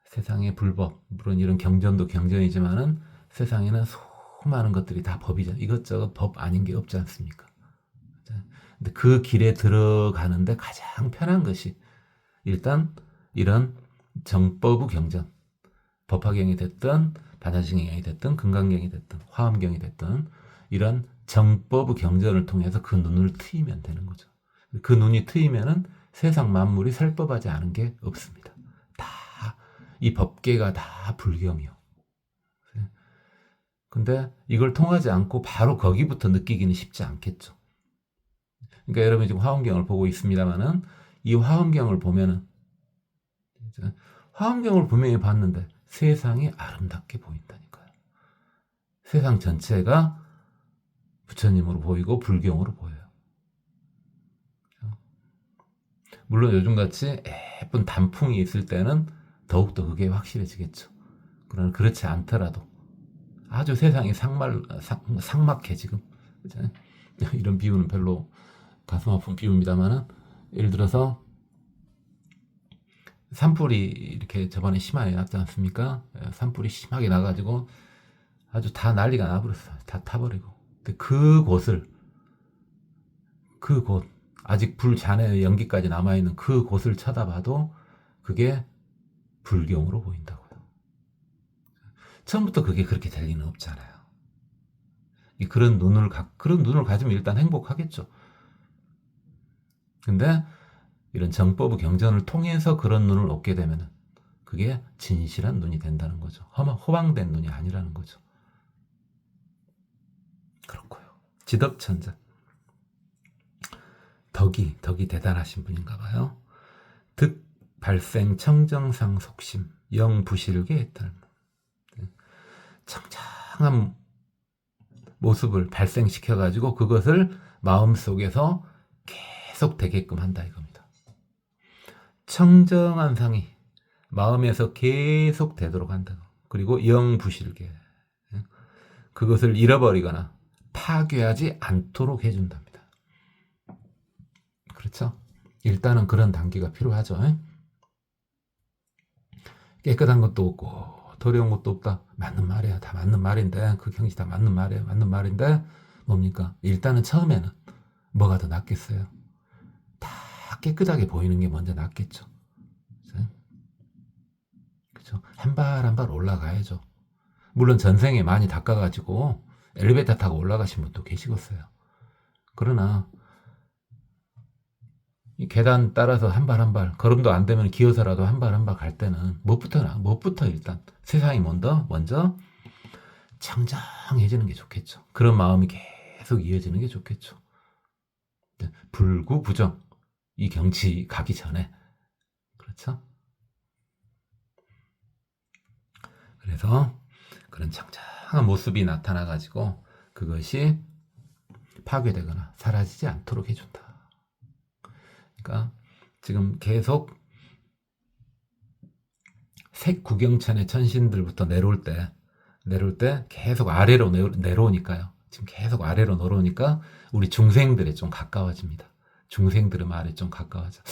세상의 불법, 물론 이런 경전도 경전이지만은 세상에는 수많은 것들이 다 법이죠. 이것저것 법 아닌 게 없지 않습니까? 근데 그 길에 들어가는데 가장 편한 것이 일단 이런 정법의 경전, 법화경이 됐든 반야신경이 됐든 금강경이 됐든 화엄경이 됐든 이런 정법의 경전을 통해서 그 눈을 트이면 되는 거죠. 그 눈이 트이면은 세상 만물이 설법하지 않은 게 없습니다. 다 이 법계가 다 불경이요. 근데 이걸 통하지 않고 바로 거기부터 느끼기는 쉽지 않겠죠. 그러니까 여러분이 지금 화엄경을 보고 있습니다만은 이 화엄경을 보면은 화엄경을 분명히 봤는데 세상이 아름답게 보인다니까요. 세상 전체가 부처님으로 보이고 불경으로 보여요. 물론 요즘같이 예쁜 단풍이 있을 때는 더욱더 그게 확실해지겠죠. 그러나 그렇지 않더라도 아주 세상이 삭막해 지금. 이런 비유는 별로 가슴 아픈 비유입니다만은 예를 들어서 산불이 이렇게 저번에 심하게 났지 않습니까? 산불이 심하게 나가지고 아주 다 난리가 나버렸어요. 다 타버리고. 근데 그곳 아직 불 잔해 연기까지 남아있는 그 곳을 쳐다봐도 그게 불경으로 보인다고요. 처음부터 그게 그렇게 될 리는 없잖아요. 그런 눈을 가지면 일단 행복하겠죠. 근데 이런 정법의 경전을 통해서 그런 눈을 얻게 되면 그게 진실한 눈이 된다는 거죠. 허망된 눈이 아니라는 거죠. 그렇고요. 지덕천자. 덕이 대단하신 분인가 봐요. 득 발생 청정상 속심 영부실계 딸. 청정한 모습을 발생시켜가지고 그것을 마음속에서 계속 되게끔 한다 이겁니다. 청정한 상이 마음에서 계속 되도록 한다. 그리고 영부실계 그것을 잃어버리거나 파괴하지 않도록 해준답니다. 그렇죠? 일단은 그런 단계가 필요하죠. 깨끗한 것도 없고 더러운 것도 없다. 맞는 말이야. 다 맞는 말인데 그 경지 다 맞는 말이에요. 맞는 말인데 뭡니까? 일단은 처음에는 뭐가 더 낫겠어요? 다 깨끗하게 보이는 게 먼저 낫겠죠. 그렇죠? 한 발 한 발 올라가야죠. 물론 전생에 많이 닦아가지고 엘리베이터 타고 올라가신 분도 계시겠어요. 그러나 이 계단 따라서 한 발 한 발 걸음도 안 되면 기어서라도 한 발 한 발 갈 때는 무엇부터 일단 세상이 먼저 청정해지는 게 좋겠죠. 그런 마음이 계속 이어지는 게 좋겠죠. 불구부정 이 경치 가기 전에 그렇죠. 그래서 그런 청정한 모습이 나타나 가지고 그것이 파괴되거나 사라지지 않도록 해준다. 그러니까 지금 계속 색구경천의 천신들부터 내려올 때 계속 아래로 내려오니까요. 지금 계속 아래로 내려오니까 우리 중생들에 좀 가까워집니다. 중생들의 말에 좀 가까워져.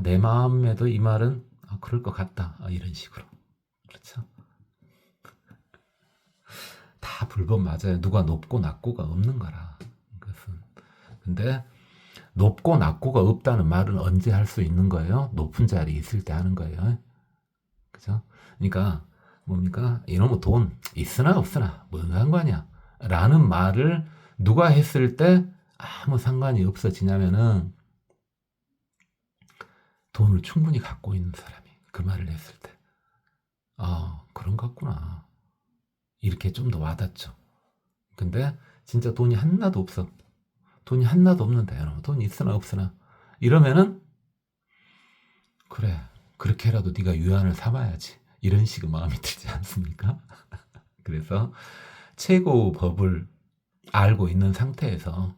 내 마음에도 이 말은 그럴 것 같다. 이런 식으로. 그렇죠? 다 불법 맞아요. 누가 높고 낮고가 없는 거라. 그것은. 근데 높고 낮고가 없다는 말은 언제 할 수 있는 거예요? 높은 자리에 있을 때 하는 거예요. 그죠? 그러니까 뭡니까? 이놈의 돈 있으나 없으나 뭔 상관이야 라는 말을 누가 했을 때 아무 상관이 없어지냐면은 돈을 충분히 갖고 있는 사람이 그 말을 했을 때 그런 것 같구나 이렇게 좀 더 와닿죠. 근데 진짜 돈이 하나도 없어. 돈이 하나도 없는데 돈이 있으나 없으나 이러면은 그래 그렇게라도 네가 유한을 삼아야지 이런 식의 마음이 들지 않습니까? 그래서 최고의 법을 알고 있는 상태에서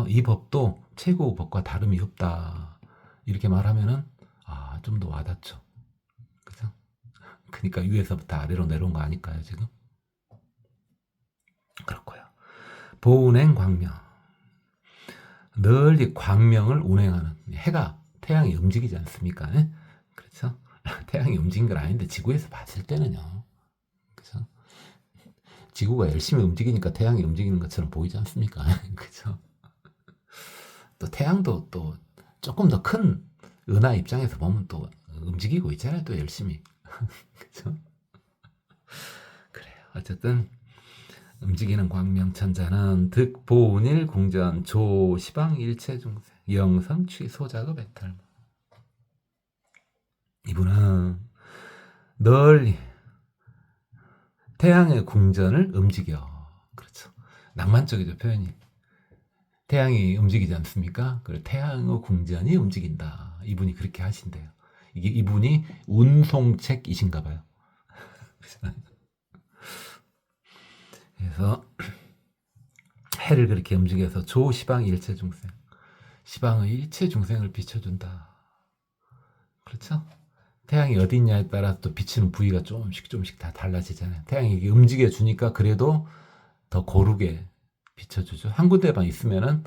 이 법도 최고의 법과 다름이 없다 이렇게 말하면은 좀 더 와닿죠. 그죠? 그러니까 위에서부터 아래로 내려온 거 아닐까요 지금? 그렇고요. 보운행 광명 널리 광명을 운행하는 태양이 움직이지 않습니까? 그렇죠? 태양이 움직인 건 아닌데 지구에서 봤을 때는요. 그죠? 지구가 열심히 움직이니까 태양이 움직이는 것처럼 보이지 않습니까? 그죠? 또 태양도 또 조금 더 큰 은하 입장에서 보면 또 움직이고 있잖아요. 또 열심히. 그죠? 그래요. 어쨌든 움직이는 광명천자는 득보운일 공전 조시방 일체중생 영성취 소작업 애탈 이분은 널리 태양의 궁전을 움직여. 그렇죠. 낭만적이죠 표현이. 태양이 움직이지 않습니까? 그래 태양의 궁전이 움직인다. 이분이 그렇게 하신대요. 이분이 운송책이신가 봐요. 그래서 해를 그렇게 움직여서 조시방 일체 중생 시방의 일체 중생을 비춰준다. 그렇죠? 태양이 어디 있냐에 따라서 또 비치는 부위가 조금씩 다 달라지잖아요. 태양이 이게 움직여주니까 그래도 더 고르게 비춰주죠. 한 군데만 있으면은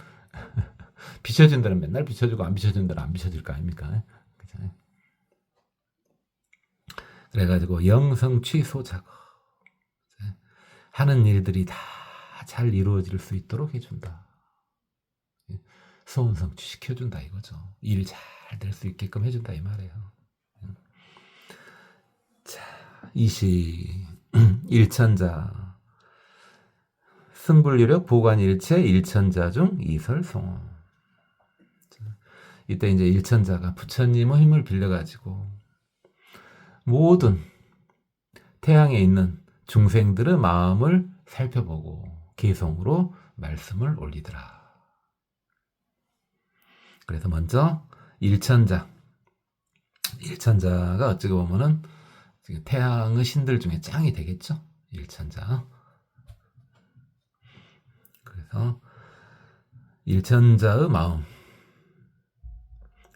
비춰준 데는 맨날 비춰주고 안 비춰준 데는 안 비춰줄 거 아닙니까? 그렇잖아요. 그래가지고 영성취 소작업 하는 일들이 다 잘 이루어질 수 있도록 해준다. 소원 성취시켜준다 이거죠. 일 잘 될 수 있게끔 해준다 이 말이에요. 자, 21천자 승불유력 보관일체 일천자 중 이설송어. 이때 이제 일천자가 부처님의 힘을 빌려가지고 모든 태양에 있는 중생들의 마음을 살펴보고 개성으로 말씀을 올리더라. 그래서 먼저 일천자가 어찌 보면은 태양의 신들 중에 짱이 되겠죠. 일천자. 그래서 일천자의 마음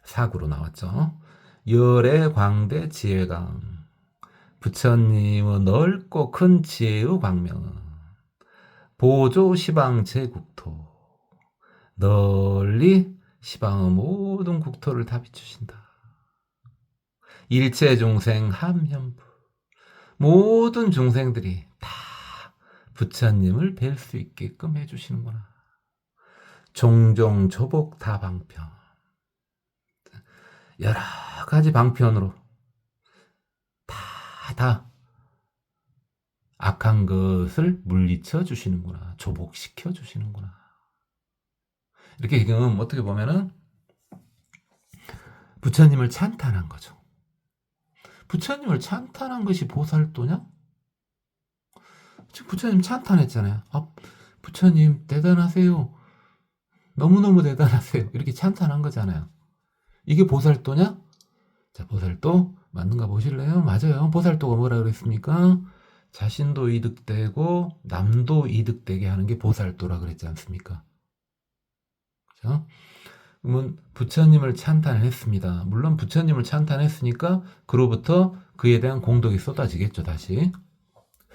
사구로 나왔죠. 열의 광대 지혜강 부처님의 넓고 큰 지혜의 광명은 보조 시방 제국토 널리 시방의 모든 국토를 다 비추신다. 일체 중생 함현부 모든 중생들이 다 부처님을 뵐 수 있게끔 해주시는구나. 종종 조복 다 방편 여러 가지 방편으로 다 악한 것을 물리쳐 주시는구나. 조복시켜 주시는구나. 이렇게 지금 어떻게 보면은 부처님을 찬탄한 거죠. 부처님을 찬탄한 것이 보살도냐? 지금 부처님 찬탄했잖아요. 부처님 대단하세요. 너무너무 대단하세요. 이렇게 찬탄한 거잖아요. 이게 보살도냐? 자, 보살도 맞는가 보실래요? 맞아요. 보살도가 뭐라 그랬습니까? 자신도 이득되고 남도 이득되게 하는 게 보살도라 그랬지 않습니까? 그렇죠? 그러면 부처님을 찬탄했습니다. 물론 부처님을 찬탄했으니까 그로부터 그에 대한 공덕이 쏟아지겠죠. 다시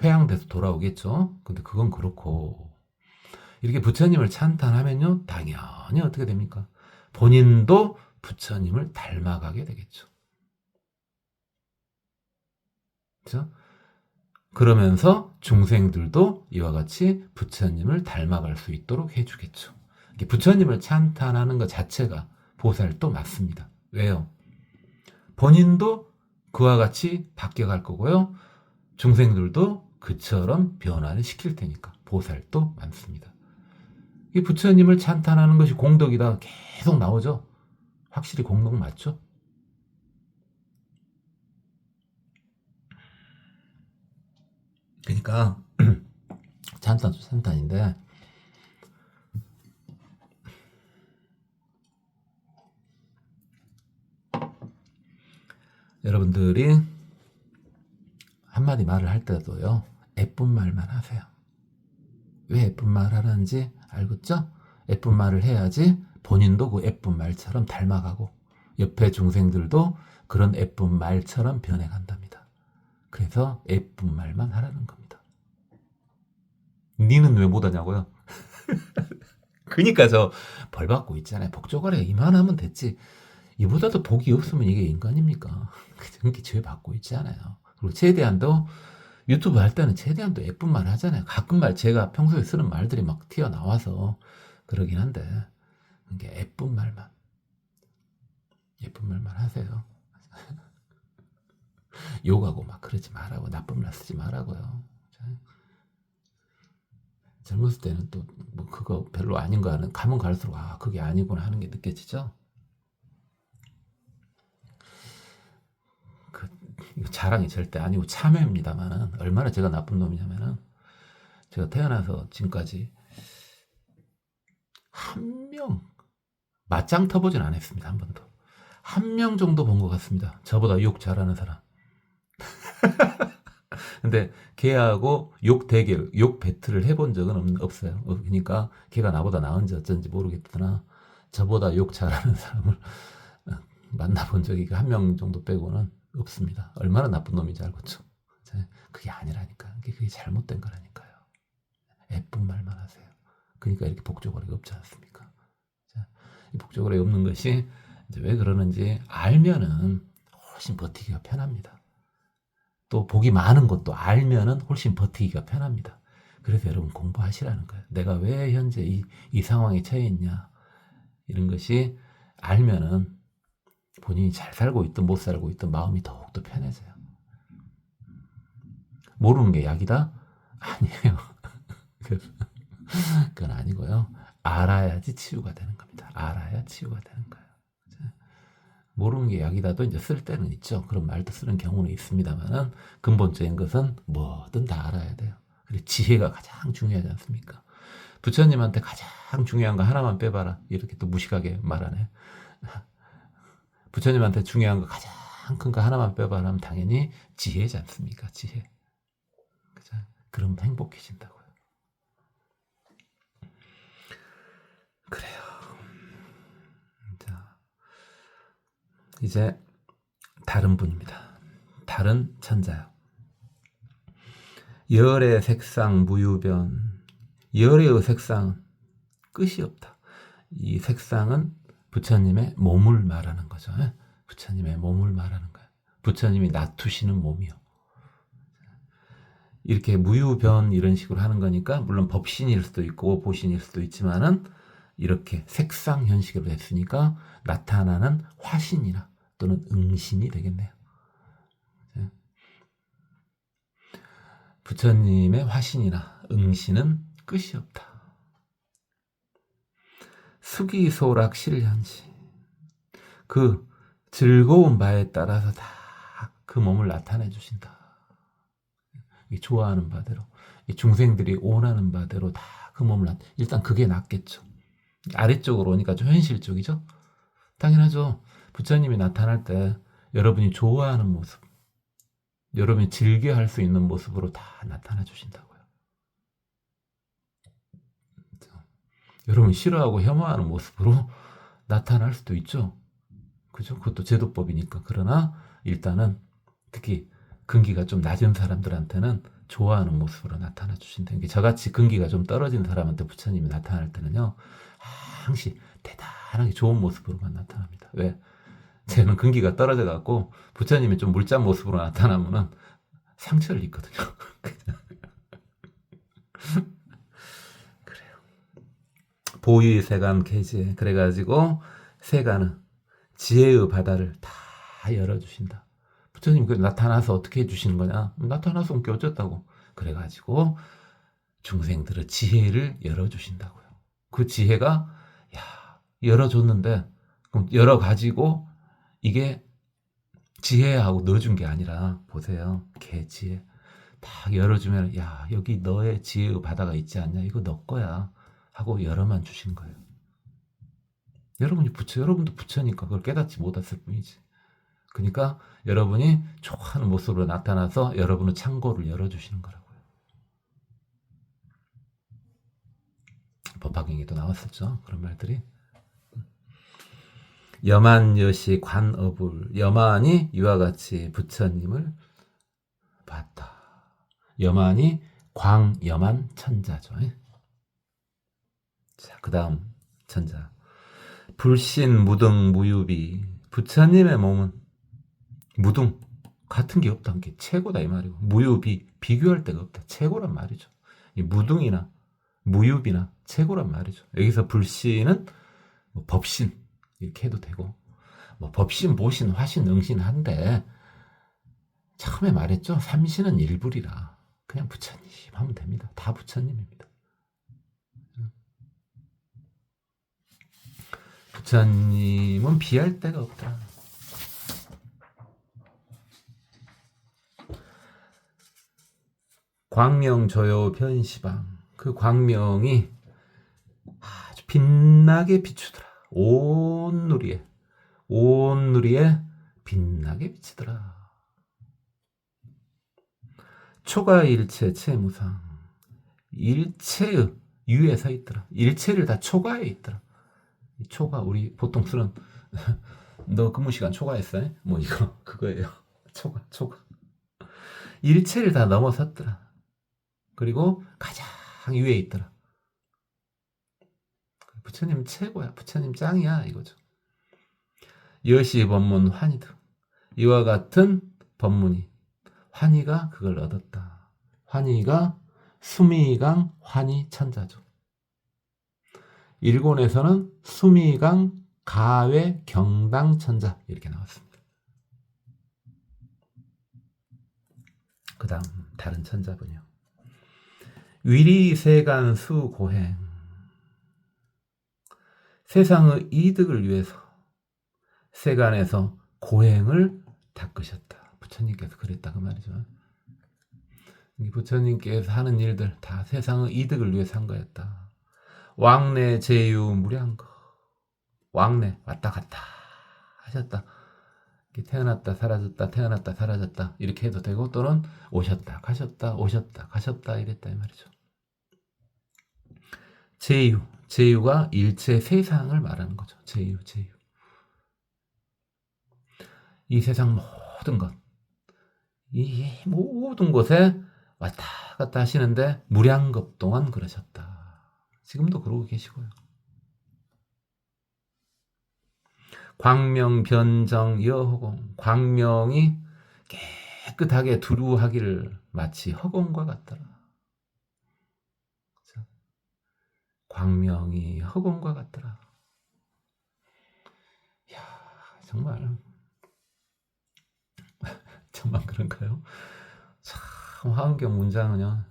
회양돼서 돌아오겠죠. 근데 그건 그렇고 이렇게 부처님을 찬탄하면요 당연히 어떻게 됩니까? 본인도 부처님을 닮아가게 되겠죠. 그렇죠? 그러면서 중생들도 이와 같이 부처님을 닮아갈 수 있도록 해주겠죠. 부처님을 찬탄하는 것 자체가 보살도 맞습니다. 왜요? 본인도 그와 같이 바뀌어갈 거고요. 중생들도 그처럼 변화를 시킬 테니까 보살도 많습니다. 이 부처님을 찬탄하는 것이 공덕이다 계속 나오죠. 확실히 공덕 맞죠? 그러니까 찬탄도 찬탄인데 여러분들이 한마디 말을 할 때도요 예쁜 말만 하세요. 왜 예쁜 말 하는지 알겠죠? 예쁜 말을 해야지 본인도 그 예쁜 말처럼 닮아가고 옆에 중생들도 그런 예쁜 말처럼 변해간답니다. 그래서 예쁜 말만 하라는 겁니다. 니는 왜 못하냐고요? 그러니까 저 벌 받고 있잖아요. 복조거래 이만하면 됐지. 이보다도 복이 없으면 이게 인간입니까? 그렇게 죄 받고 있잖아요. 그리고 최대한도 유튜브 할 때는 최대한도 예쁜 말 하잖아요. 가끔 제가 평소에 쓰는 말들이 막 튀어나와서 그러긴 한데 이게 예쁜 말만 하세요. 욕하고 막 그러지 말라고 나쁜 말 쓰지 말라고요. 젊었을 때는 또 뭐 그거 별로 아닌 거 하는 가면 갈수록 그게 아니구나 하는 게 느껴지죠. 자랑이 절대 아니고 참회입니다만은 얼마나 제가 나쁜 놈이냐면은 제가 태어나서 지금까지 한 명 맞짱 터보진 않았습니다. 한 번도. 한 명 정도 본 것 같습니다. 저보다 욕 잘하는 사람. 근데 걔하고 욕 대결, 욕 배틀을 해본 적은 없어요. 그러니까 걔가 나보다 나은지 어쩐지 모르겠으나 저보다 욕 잘하는 사람을 만나본 적이 한 명 정도 빼고는 없습니다. 얼마나 나쁜 놈인지 알겠죠? 그게 아니라니까. 그게 잘못된 거라니까요. 예쁜 말만 하세요. 그러니까 이렇게 복조거리가 없지 않습니까? 이 복조거리 없는 것이 이제 왜 그러는지 알면은 훨씬 버티기가 편합니다. 또 복이 많은 것도 알면은 훨씬 버티기가 편합니다. 그래서 여러분 공부하시라는 거예요. 내가 왜 현재 이 상황에 처해 있냐. 이런 것이 알면은 본인이 잘 살고 있든 못 살고 있든 마음이 더욱더 편해져요. 모르는 게 약이다? 아니에요. 그건 아니고요. 알아야지 치유가 되는 겁니다. 알아야 치유가 되는 거예요. 모르는 게 약이다도 이제 쓸 때는 있죠. 그런 말도 쓰는 경우는 있습니다만은 근본적인 것은 뭐든 다 알아야 돼요. 그리고 지혜가 가장 중요하지 않습니까? 부처님한테 가장 중요한 거 하나만 빼봐라. 이렇게 또 무식하게 말하네. 부처님한테 중요한 거 가장 큰 거 하나만 빼봐라 하면 당연히 지혜지 않습니까? 지혜. 그죠? 그럼 행복해진다고요. 그래요. 자, 이제 다른 분입니다. 다른 천자요. 열의 색상 무유변. 열의 색상은 끝이 없다. 이 색상은 부처님의 몸을 말하는 거죠. 부처님의 몸을 말하는 거예요. 부처님이 놔두시는 몸이요. 이렇게 무유변 이런 식으로 하는 거니까 물론 법신일 수도 있고 보신일 수도 있지만은 이렇게 색상 현식으로 됐으니까 나타나는 화신이나 또는 응신이 되겠네요. 부처님의 화신이나 응신은 끝이 없다. 수기소락실현시. 그 즐거운 바에 따라서 다 그 몸을 나타내 주신다. 좋아하는 바대로, 중생들이 원하는 바대로 다 그 몸을 일단 그게 낫겠죠. 아래쪽으로 오니까 좀 현실적이죠. 당연하죠. 부처님이 나타날 때 여러분이 좋아하는 모습, 여러분이 즐겨 할 수 있는 모습으로 다 나타나 주신다고요. 여러분 싫어하고 혐오하는 모습으로 나타날 수도 있죠. 그죠? 그것도 제도법이니까. 그러나 일단은 특히 근기가 좀 낮은 사람들한테는 좋아하는 모습으로 나타나 주신다. 저같이 근기가 좀 떨어진 사람한테 부처님이 나타날 때는요, 항시 대단하게 좋은 모습으로만 나타납니다. 왜? 쟤는 근기가 떨어져 갖고 부처님이 좀 물짠 모습으로 나타나면은 상처를 입거든요. 그래요. 보유 세간 계제. 그래가지고 세간은 지혜의 바다를 다 열어주신다. 부처님 그 나타나서 어떻게 해주시는 거냐? 나타나서 웃겨 어쩌다고. 그래가지고 중생들의 지혜를 열어주신다고요. 그 지혜가 열어줬는데 그럼 열어가지고 이게 지혜하고 넣어준 게 아니라 보세요. 개지혜 딱 열어주면 여기 너의 지혜의 바다가 있지 않냐? 이거 너 거야 하고 열어만 주신 거예요. 여러분도 부처니까 그걸 깨닫지 못했을 뿐이지. 그러니까 여러분이 좋아하는 모습으로 나타나서 여러분의 창고를 열어주시는 거라고요. 법화경에도 나왔었죠. 그런 말들이. 여만여시 관어불. 여만이 이와 같이 부처님을 봤다. 여만이 광여만 천자죠. 자, 그 다음 천자. 불신 무등 무유비. 부처님의 몸은 무등 같은 게 없다. 게 최고다 이 말이고 무유비 비교할 데가 없다. 최고란 말이죠. 이 무등이나 무유비나 최고란 말이죠. 여기서 불신은 뭐 법신 이렇게 해도 되고 뭐 법신, 보신, 화신, 응신 한데 처음에 말했죠. 삼신은 일불이라 그냥 부처님 하면 됩니다. 다 부처님입니다. 부처님은 비할 데가 없다. 광명 조요 변시방. 그 광명이 아주 빛나게 비추더라. 온 누리에 빛나게 비치더라. 초가일체 체무상. 일체의 유에 서 있더라. 일체를 다 초가에 있더라. 초가 우리 보통 쓰는 너 근무 시간 초과했어? 뭐 이거 그거예요. 초가. 일체를 다 넘어섰더라. 그리고 가장 위에 있더라. 부처님 최고야. 부처님 짱이야 이거죠. 여시 법문 환희등. 이와 같은 법문이 환희가 그걸 얻었다. 환희가 수미강 환희 천자죠. 일본에서는 수미강 가외 경당 천자 이렇게 나왔습니다. 그 다음 다른 천자분이요. 위리세간 수고행. 세상의 이득을 위해서 세간에서 고행을 닦으셨다. 부처님께서 그랬다 그 말이죠. 부처님께서 하는 일들 다 세상의 이득을 위해서 한 거였다. 왕래 제유 무량거. 왕래 왔다 갔다 하셨다. 태어났다 사라졌다 태어났다 사라졌다 이렇게 해도 되고, 또는 오셨다 가셨다 오셨다 가셨다 이랬다 이 말이죠. 제유가 일체 세상을 말하는 거죠. 제유. 이 세상 모든 것, 이 모든 곳에 왔다 갔다 하시는데 무량겁 동안 그러셨다. 지금도 그러고 계시고요. 광명 변정 여허공. 광명이 깨끗하게 두루하기를 마치 허공과 같더라. 그렇죠? 광명이 허공과 같더라. 이야, 정말 그런가요? 참 화엄경 문장은요,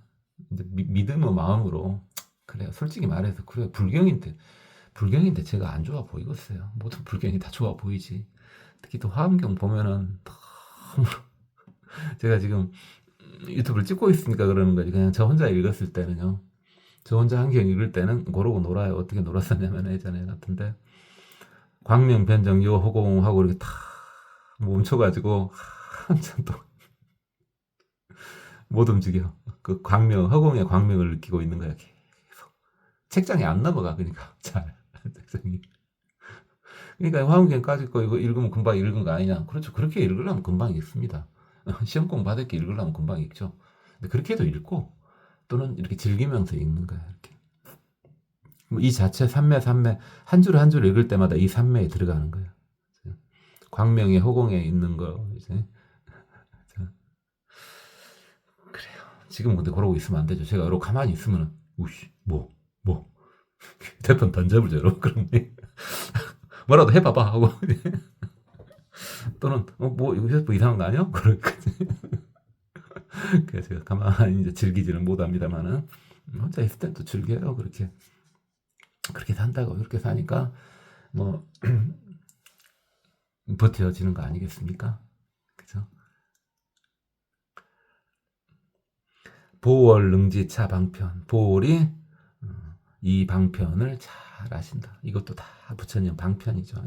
이제 믿음의 마음으로, 그래요. 솔직히 말해서 그래요. 불경인데 제가 안 좋아 보이겠어요. 모든 불경이 다 좋아 보이지. 특히 또 화엄경 보면은 너무 제가 지금 유튜브를 찍고 있으니까 그러는 거지. 그냥 저 혼자 읽었을 때는요. 저 혼자 한경 읽을 때는 그러고 놀아요. 어떻게 놀았었냐면 예전에 같은데 광명 변정 요 허공하고 이렇게 탁 멈춰가지고 한참 또 못 움직여. 그 광명, 허공의 광명을 느끼고 있는 거야. 계속. 책장에 안 넘어가. 그러니까 잘 책장이. 그러니까 화엄경 까짓 거 이거 읽으면 금방 읽은 거 아니냐. 그렇죠. 그렇게 읽으려면 금방 읽습니다. 시험 공부 받을 게 읽으려면 금방 읽죠. 근데 그렇게 해도 읽고, 또는 이렇게 즐기면서 읽는 거야. 이렇게. 이 자체 삼매 한 줄 한 줄 읽을 때마다 이 삼매에 들어가는 거예요. 광명의 허공에 있는 거 이제. 그래요. 지금 근데 그러고 있으면 안 되죠. 제가 이러고 가만히 있으면 우씨 뭐 대폰 던져보죠. 여러분. 그럼 뭐라도 해봐봐 하고 또는 뭐 이거 이상한 거 아니야? 그러거든. 그래서 제가 가만히 이제 즐기지는 못합니다만은 혼자 있을 땐 또 즐겨요. 그렇게 산다고. 이렇게 사니까 뭐 버텨지는 거 아니겠습니까? 그죠? 보월 능지차 방편. 보월이 이 방편을 잘 아신다. 이것도 다 부처님 방편이죠.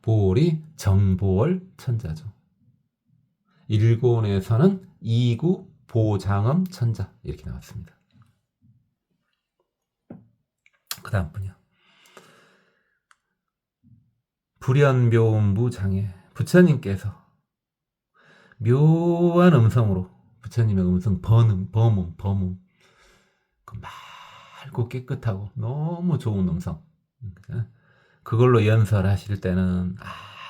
보월이 정보월 천자죠. 일본에서는 이구 보장엄 천자 이렇게 나왔습니다. 그 다음 분이요. 불연묘음부 장애. 부처님께서 묘한 음성으로, 부처님의 음성 범음 그 맑고 깨끗하고 너무 좋은 음성, 그걸로 연설하실 때는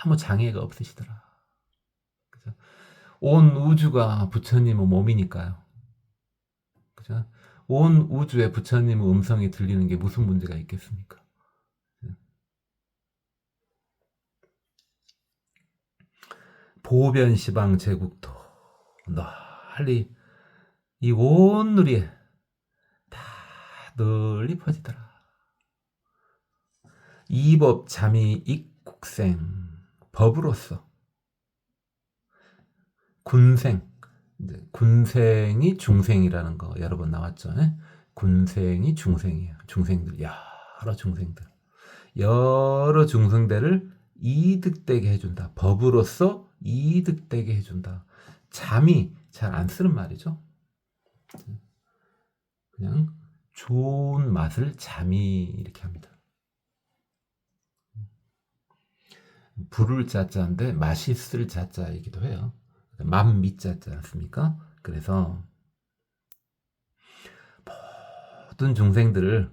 아무 장애가 없으시더라. 그죠? 온 우주가 부처님의 몸이니까요. 그죠? 온 우주에 부처님의 음성이 들리는 게 무슨 문제가 있겠습니까? 보변시방 제국토. 널리 이 온 누리에 다 널리 퍼지더라. 이법 잠이 익국생. 법으로서 군생, 이제 군생이 중생이라는 거 여러 번 나왔죠. 군생이 중생이에요. 중생들, 여러 중생들을 이득되게 해준다. 법으로서 이득되게 해준다. 잠이 잘 안 쓰는 말이죠. 그냥 좋은 맛을 잠이 이렇게 합니다. 부를 자자인데 맛있을 자자이기도 해요. 맘미자지 않습니까? 그래서 모든 중생들을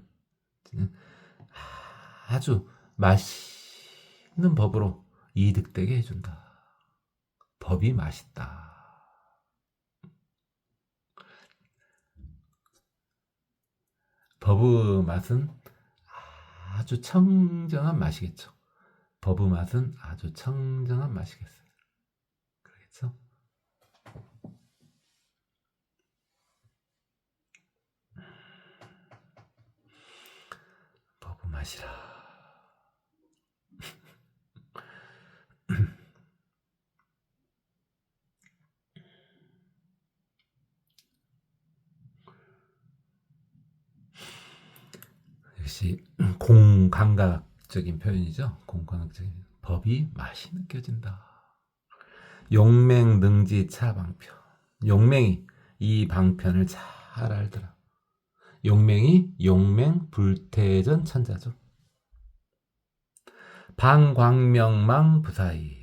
아주 맛있는 법으로 이득되게 해준다. 법이 맛있다. 버브 맛은 아주 청정한 맛이겠죠. 버브 맛은 아주 청정한 맛이겠어요. 그러겠죠? 버브 맛이라. 역시 공감각적인 표현이죠. 공감각적인 법이 맛이 느껴진다. 용맹능지차방편. 용맹이 이 방편을 잘 알더라. 용맹이 용맹불태전 천자죠. 방광명망 부사이.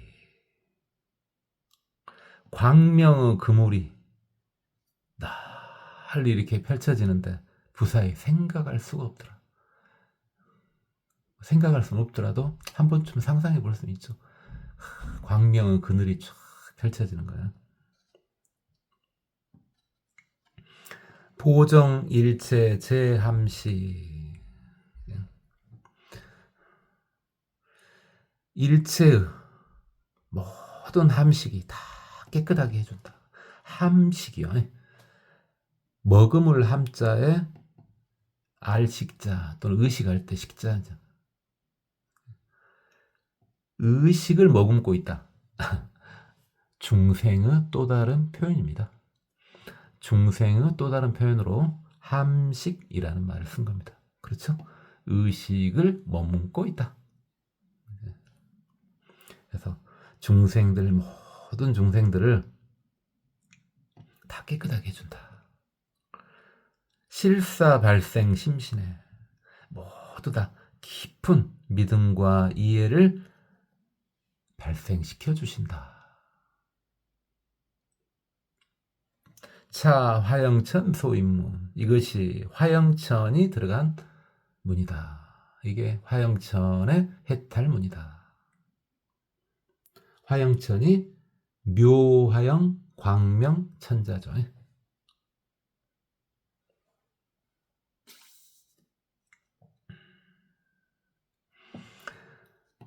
광명의 그물이 날 이렇게 펼쳐지는데 부사이 생각할 수가 없더라. 생각할 수는 없더라도 한 번쯤 상상해 볼 수는 있죠. 광명의 그늘이 쫙 펼쳐지는 거야. 보정일체 제함시. 일체의 모든 함식이 다 깨끗하게 해준다. 함식이요. 먹음을 함자에 알식자 또는 의식할 때 식자죠. 의식을 머금고 있다. 중생의 또 다른 표현입니다. 중생의 또 다른 표현으로 함식이라는 말을 쓴 겁니다. 그렇죠? 의식을 머금고 있다. 그래서 중생들, 모든 중생들을 다 깨끗하게 해준다. 실사 발생 심신에 모두 다 깊은 믿음과 이해를 발생시켜 주신다. 차 화영천 소인문. 이것이 화영천이 들어간 문이다. 이게 화영천의 해탈문이다. 화영천이 묘화영 광명 천자죠.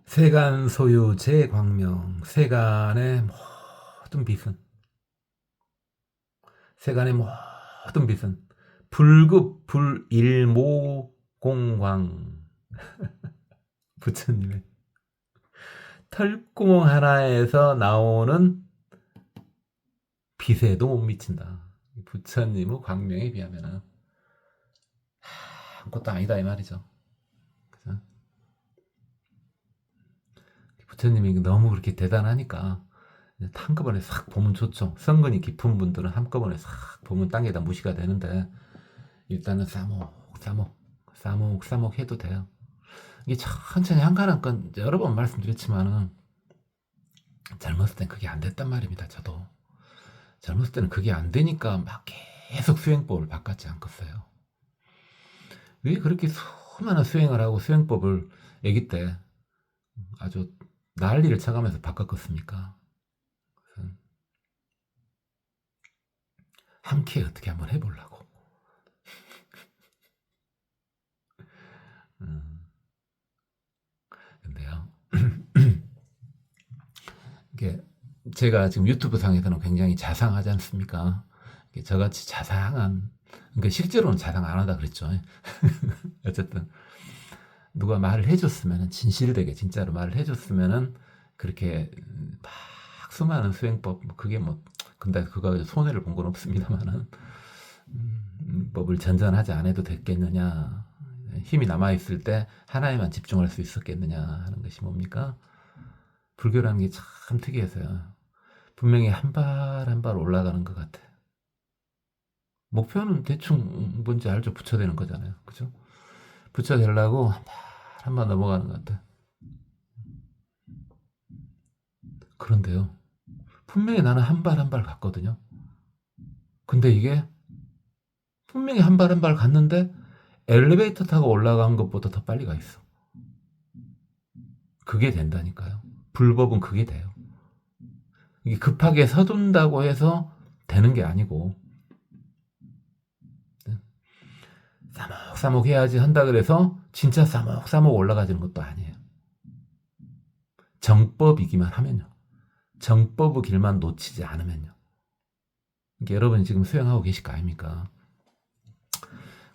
세간 소유 제광명. 세간의 모든 빛은 불급 불일모공광. 부처님의 털구멍 하나에서 나오는 빛에도 못 미친다. 부처님의 광명에 비하면 아무것도 아니다 이 말이죠. 그죠? 부처님이 너무 그렇게 대단하니까 한꺼번에 싹 보면 좋죠. 성근이 깊은 분들은 한꺼번에 싹 보면 땅에다 무시가 되는데 일단은 싸먹 해도 돼요. 이게 천천히 한 가는 건 여러 번 말씀드렸지만은 젊었을 땐 그게 안 됐단 말입니다. 저도 젊었을 때는 그게 안 되니까 막 계속 수행법을 바꿨지 않겠어요. 왜 그렇게 수많은 수행을 하고 수행법을 아기 때 아주 난리를 쳐가면서 바꿨겠습니까? 함께 어떻게 한번 해보려고. 근데요, 이게 제가 지금 유튜브 상에서는 굉장히 자상하지 않습니까? 저같이 자상한, 그러니까 실제로는 자상 안 한다 그랬죠. 어쨌든 누가 말을 해줬으면은 진실되게 진짜로 말을 해줬으면은 그렇게 막 수많은 수행법 그게 근데 그거 손해를 본 건 없습니다만은 법을 전전하지 않아도 됐겠느냐, 힘이 남아있을 때 하나에만 집중할 수 있었겠느냐 하는 것이 뭡니까? 불교라는 게 참 특이해서요. 분명히 한 발 한 발 올라가는 것 같아. 목표는 대충 뭔지 알죠? 부처되는 거잖아요. 그죠? 부처되려고 한 발 한 발 넘어가는 것 같아. 그런데요, 분명히 나는 한 발 한 발 갔거든요. 근데 이게 분명히 한 발 한 발 갔는데 엘리베이터 타고 올라간 것보다 더 빨리 가 있어. 그게 된다니까요. 불법은 그게 돼요. 이게 급하게 서둔다고 해서 되는 게 아니고 싸먹싸먹 해야지 한다 그래서 진짜 싸먹싸먹 올라가지는 것도 아니에요. 정법이기만 하면요. 정법의 길만 놓치지 않으면요. 그러니까 여러분이 지금 수행하고 계실 거 아닙니까?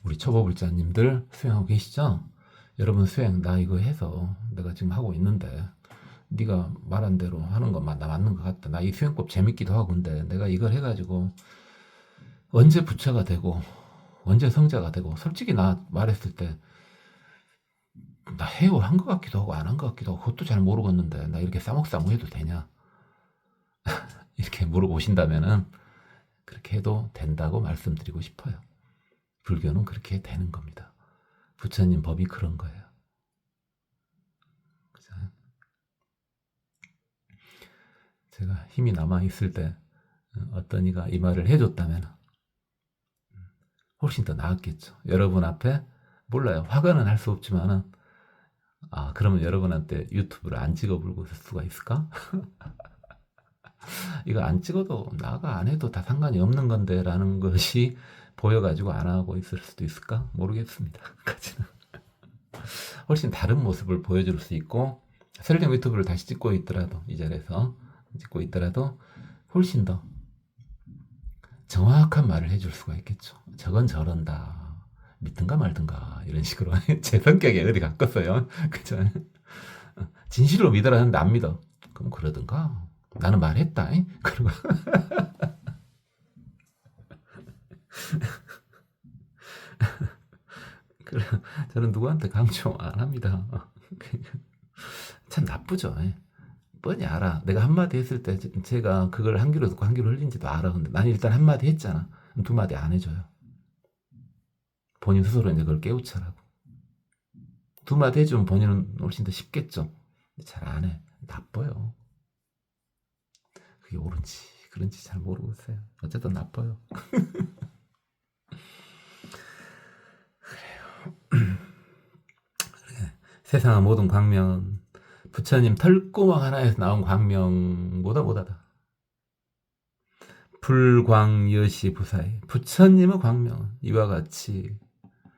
우리 초보불자님들 수행하고 계시죠? 여러분 수행 나 이거 해서 내가 지금 하고 있는데 네가 말한 대로 하는 거 나 맞는 것 같다. 나 이 수행법 재밌기도 하고 근데 내가 이걸 해가지고 언제 부처가 되고 언제 성자가 되고 솔직히 나 말했을 때 나 해요 한 것 같기도 하고 안 한 것 같기도 하고 그것도 잘 모르겠는데 나 이렇게 싸먹싸먹 해도 되냐 이렇게 물어보신다면은 그렇게 해도 된다고 말씀드리고 싶어요. 불교는 그렇게 되는 겁니다. 부처님 법이 그런 거예요. 그죠? 제가 힘이 남아있을 때 어떤 이가 이 말을 해줬다면 훨씬 더 나았겠죠. 여러분 앞에 몰라요. 화가는 할 수 없지만은 그러면 여러분한테 유튜브를 안 찍어 불고 있을 수가 있을까? 이거 안 찍어도 나가 안 해도 다 상관이 없는 건데 라는 것이 보여가지고 안 하고 있을 수도 있을까? 모르겠습니다. 까지는 훨씬 다른 모습을 보여줄 수 있고 설령 유튜브를 다시 찍고 있더라도 이 자리에서 찍고 있더라도 훨씬 더 정확한 말을 해줄 수가 있겠죠. 저건 저런다. 믿든가 말든가 이런 식으로 제 성격이 어디 갔겠어요. 그죠? 진실로 믿으라 하는데 안 믿어. 그럼 그러든가. 나는 말했다. 그리고 저는 누구한테 강조 안 합니다. 참 나쁘죠. 뻔히 알아. 내가 한마디 했을 때 제가 그걸 한 귀로 듣고 한 귀로 흘린지도 알아. 근데 난 일단 한마디 했잖아. 두 마디 안 해줘요. 본인 스스로 이제 그걸 깨우쳐라고. 두 마디 해주면 본인은 훨씬 더 쉽겠죠. 잘 안 해. 나빠요. 그게 옳은지 그런지 잘 모르겠어요. 어쨌든 나빠요. 그래요. 세상의 모든 광명은 부처님 털구멍 하나에서 나온 광명보다 못하다. 불광여시 부사의 부처님의 광명은 이와 같이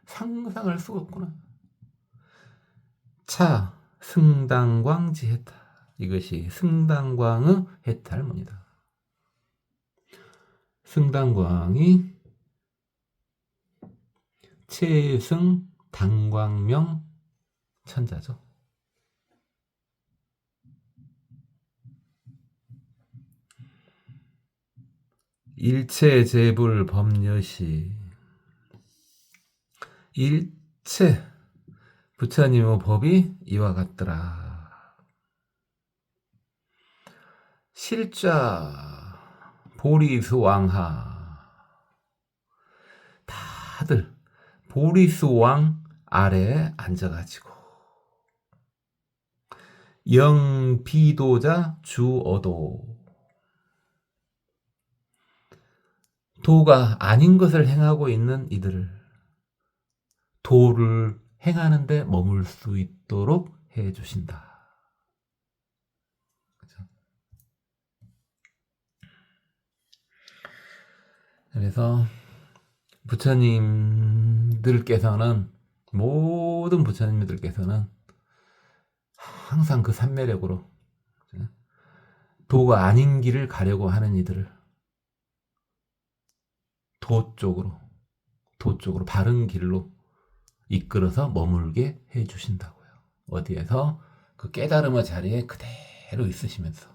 상상할 수가 없구나. 차 승당광지 해탈. 이것이 승당광의 해탈문이다. 승당광이 최승 당광명 천자죠. 일체재불 법여시 일체 부처님의 법이 이와 같더라. 실자 보리수왕하 다들 보리수왕 아래에 앉아가지고 영비도자 주어도 도가 아닌 것을 행하고 있는 이들을 도를 행하는데 머물 수 있도록 해주신다. 그렇죠? 그래서 부처님들께서는 모든 부처님들께서는 항상 그 삼매력으로 도가 아닌 길을 가려고 하는 이들을 도 쪽으로 바른 길로 이끌어서 머물게 해주신다고요. 어디에서? 그 깨달음의 자리에 그대로 있으시면서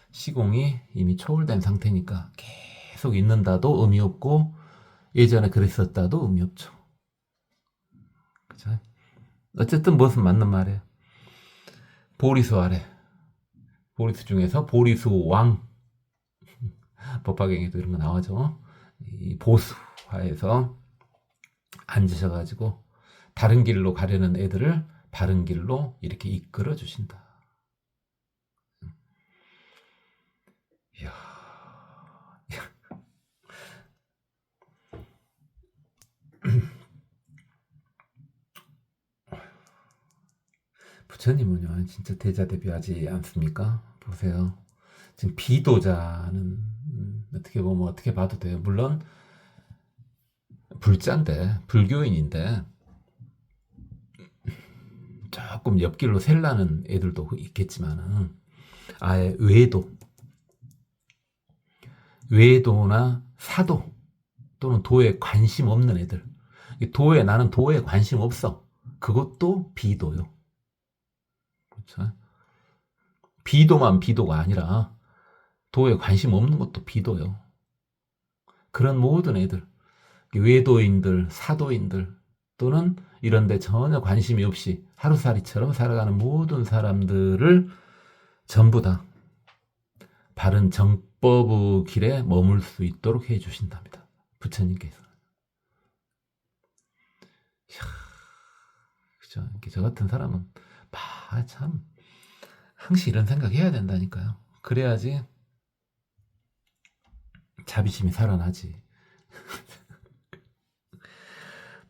시공이 이미 초월된 상태니까 계속 있는다도 의미 없고 예전에 그랬었다도 의미 없죠. 그죠? 어쨌든 무엇은 맞는 말이에요. 보리수 아래 보리수 중에서 보리수 왕 법화경에도 이런 거 나오죠. 이 보수화에서 앉으셔가지고 다른 길로 가려는 애들을 바른 길로 이렇게 이끌어 주신다. 이야. 부처님은요 진짜 대자대비하지 않습니까? 보세요. 지금 비도자는 어떻게 보면 어떻게 봐도 돼요. 물론 불자인데, 불교인인데 조금 옆길로 셀라는 애들도 있겠지만은 아예 외도나 사도 또는 도에 관심 없는 애들, 나는 도에 관심 없어, 그것도 비도요. 그렇죠? 비도만 비도가 아니라 도에 관심 없는 것도 비도요. 그런 모든 애들, 외도인들, 사도인들 또는 이런 데 전혀 관심이 없이 하루살이처럼 살아가는 모든 사람들을 전부 다 바른 정법의 길에 머물 수 있도록 해주신답니다. 부처님께서. 그죠? 저 같은 사람은 참 항상 이런 생각 해야 된다니까요. 그래야지 자비심이 살아나지.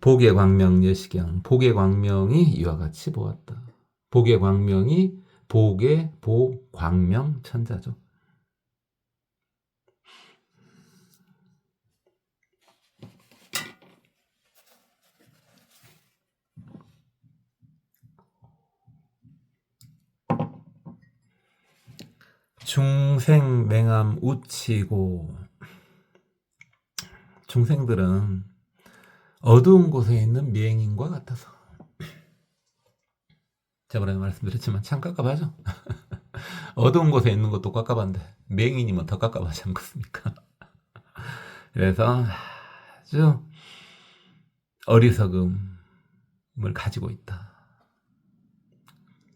복의 광명 여시경, 복의 광명이 이와 같이 보았다. 복의 광명이 복의 광명 천자죠. 중생 맹암 우치고, 중생들은 어두운 곳에 있는 맹인과 같아서, 저번에 말씀드렸지만 참 깝깝하죠. 어두운 곳에 있는 것도 깝깝한데 맹인이면 더 깝깝하지 않겠습니까? 그래서 아주 어리석음을 가지고 있다.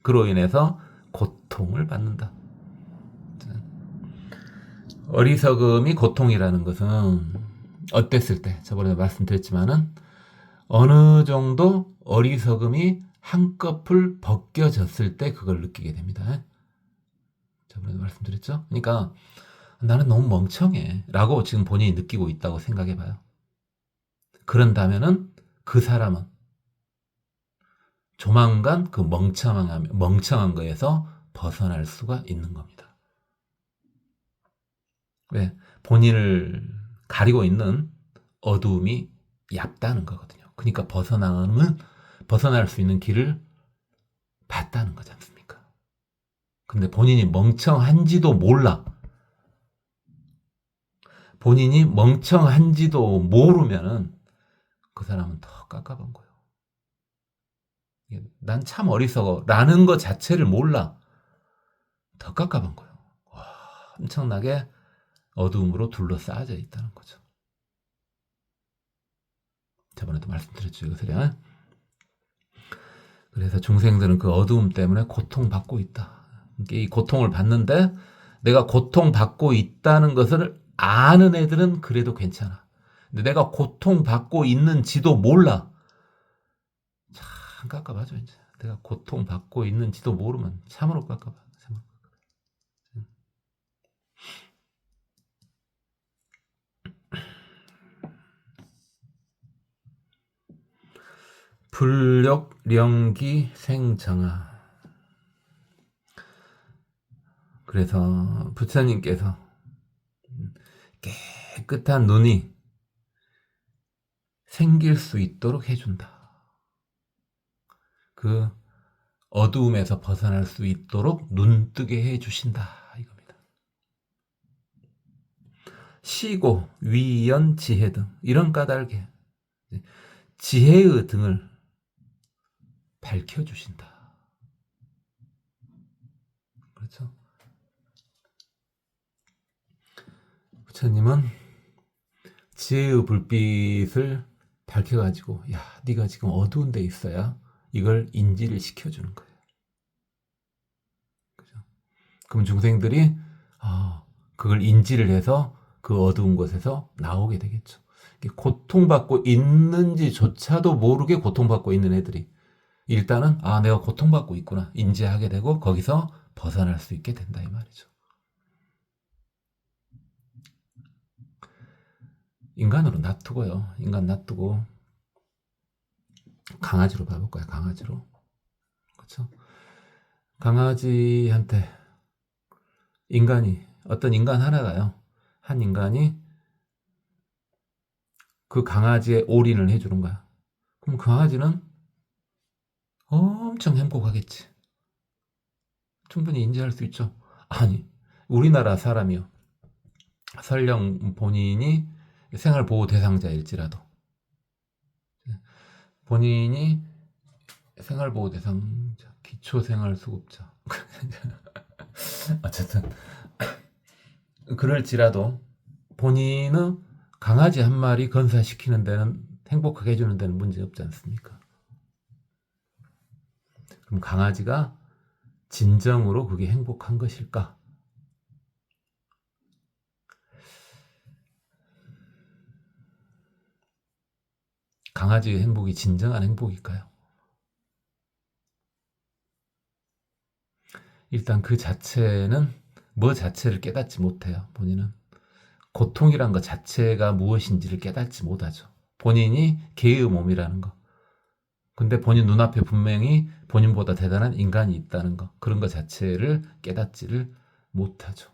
그로 인해서 고통을 받는다. 어리석음이 고통이라는 것은 어땠을 때, 저번에 말씀드렸지만은 어느 정도 어리석음이 한꺼풀 벗겨졌을 때 그걸 느끼게 됩니다. 저번에 말씀드렸죠? 그러니까 나는 너무 멍청해 라고 지금 본인이 느끼고 있다고 생각해 봐요. 그런다면은 그 사람은 조만간 그 멍청한 거에서 벗어날 수가 있는 겁니다. 왜? 본인을 가리고 있는 어두움이 얕다는 거거든요. 그러니까 벗어날 수 있는 길을 봤다는 거지 않습니까? 근데 본인이 멍청한지도 몰라. 본인이 멍청한지도 모르면은 그 사람은 더 깝깝한 거예요. 난 참 어리석어 라는 것 자체를 몰라. 더 깝깝한 거예요. 와, 엄청나게 어두움으로 둘러싸여져 있다는 거죠. 저번에도 말씀드렸죠, 이것을요. 그래서 중생들은 그 어두움 때문에 고통받고 있다. 이 고통을 받는데 내가 고통받고 있다는 것을 아는 애들은 그래도 괜찮아. 근데 내가 고통받고 있는지도 몰라. 참 깝깝하죠, 이제. 내가 고통받고 있는지도 모르면 참으로 깝깝하다. 불력령기 생정하. 그래서 부처님께서 깨끗한 눈이 생길 수 있도록 해준다. 그 어두움에서 벗어날 수 있도록 눈뜨게 해주신다, 이겁니다. 시고, 위연, 지혜 등 이런 까닭에 지혜의 등을 밝혀주신다. 그렇죠? 부처님은 지혜의 불빛을 밝혀가지고, 야, 네가 지금 어두운 데 있어야 이걸 인지를 시켜주는 거예요. 그죠? 그럼 중생들이 그걸 인지를 해서 그 어두운 곳에서 나오게 되겠죠. 고통받고 있는지조차도 모르게 고통받고 있는 애들이 일단은 내가 고통받고 있구나 인지하게 되고 거기서 벗어날 수 있게 된다, 이 말이죠. 인간으로 놔두고요. 인간 놔두고 강아지로 봐볼까요? 강아지로. 그렇죠? 강아지한테 어떤 인간 하나가요. 한 인간이 그 강아지에 올인을 해주는 거야. 그럼 그 강아지는 엄청 행복하겠지. 충분히 인지할 수 있죠. 아니, 우리나라 사람이요. 설령 본인이 생활보호 대상자일지라도 본인이 생활보호 대상자, 기초생활수급자 어쨌든 그럴지라도 본인은 강아지 한 마리 건사시키는 데는 행복하게 해주는 데는 문제 없지 않습니까? 그럼 강아지가 진정으로 그게 행복한 것일까? 강아지의 행복이 진정한 행복일까요? 일단 그 자체는 뭐 자체를 깨닫지 못해요. 본인은 고통이란 것 자체가 무엇인지를 깨닫지 못하죠. 본인이 개의 몸이라는 거. 근데 본인 눈앞에 분명히 본인보다 대단한 인간이 있다는 거. 그런 것 자체를 깨닫지를 못하죠.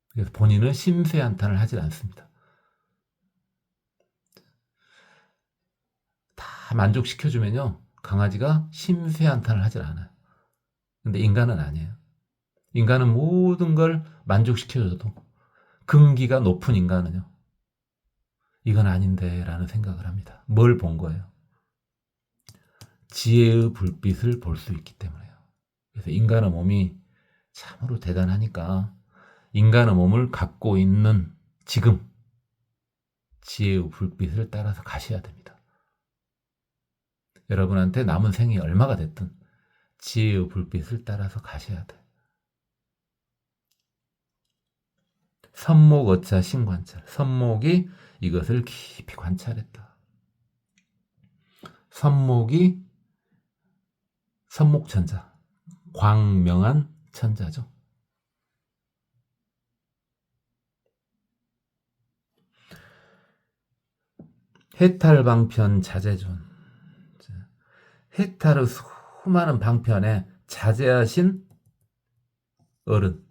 그래서 본인은 심쇠한탄을 하질 않습니다. 다 만족시켜주면요. 강아지가 심쇠한탄을 하질 않아요. 근데 인간은 아니에요. 인간은 모든 걸 만족시켜줘도 근기가 높은 인간은요. 이건 아닌데 라는 생각을 합니다. 뭘 본 거예요? 지혜의 불빛을 볼 수 있기 때문에요. 그래서 인간의 몸이 참으로 대단하니까 인간의 몸을 갖고 있는 지금 지혜의 불빛을 따라서 가셔야 됩니다. 여러분한테 남은 생이 얼마가 됐든 지혜의 불빛을 따라서 가셔야 돼. 선목어차 신관찰. 선목이 이것을 깊이 관찰했다. 선목이 선목천자. 광명한 천자죠. 해탈방편 자제존. 해탈의 수많은 방편에 자제하신 어른,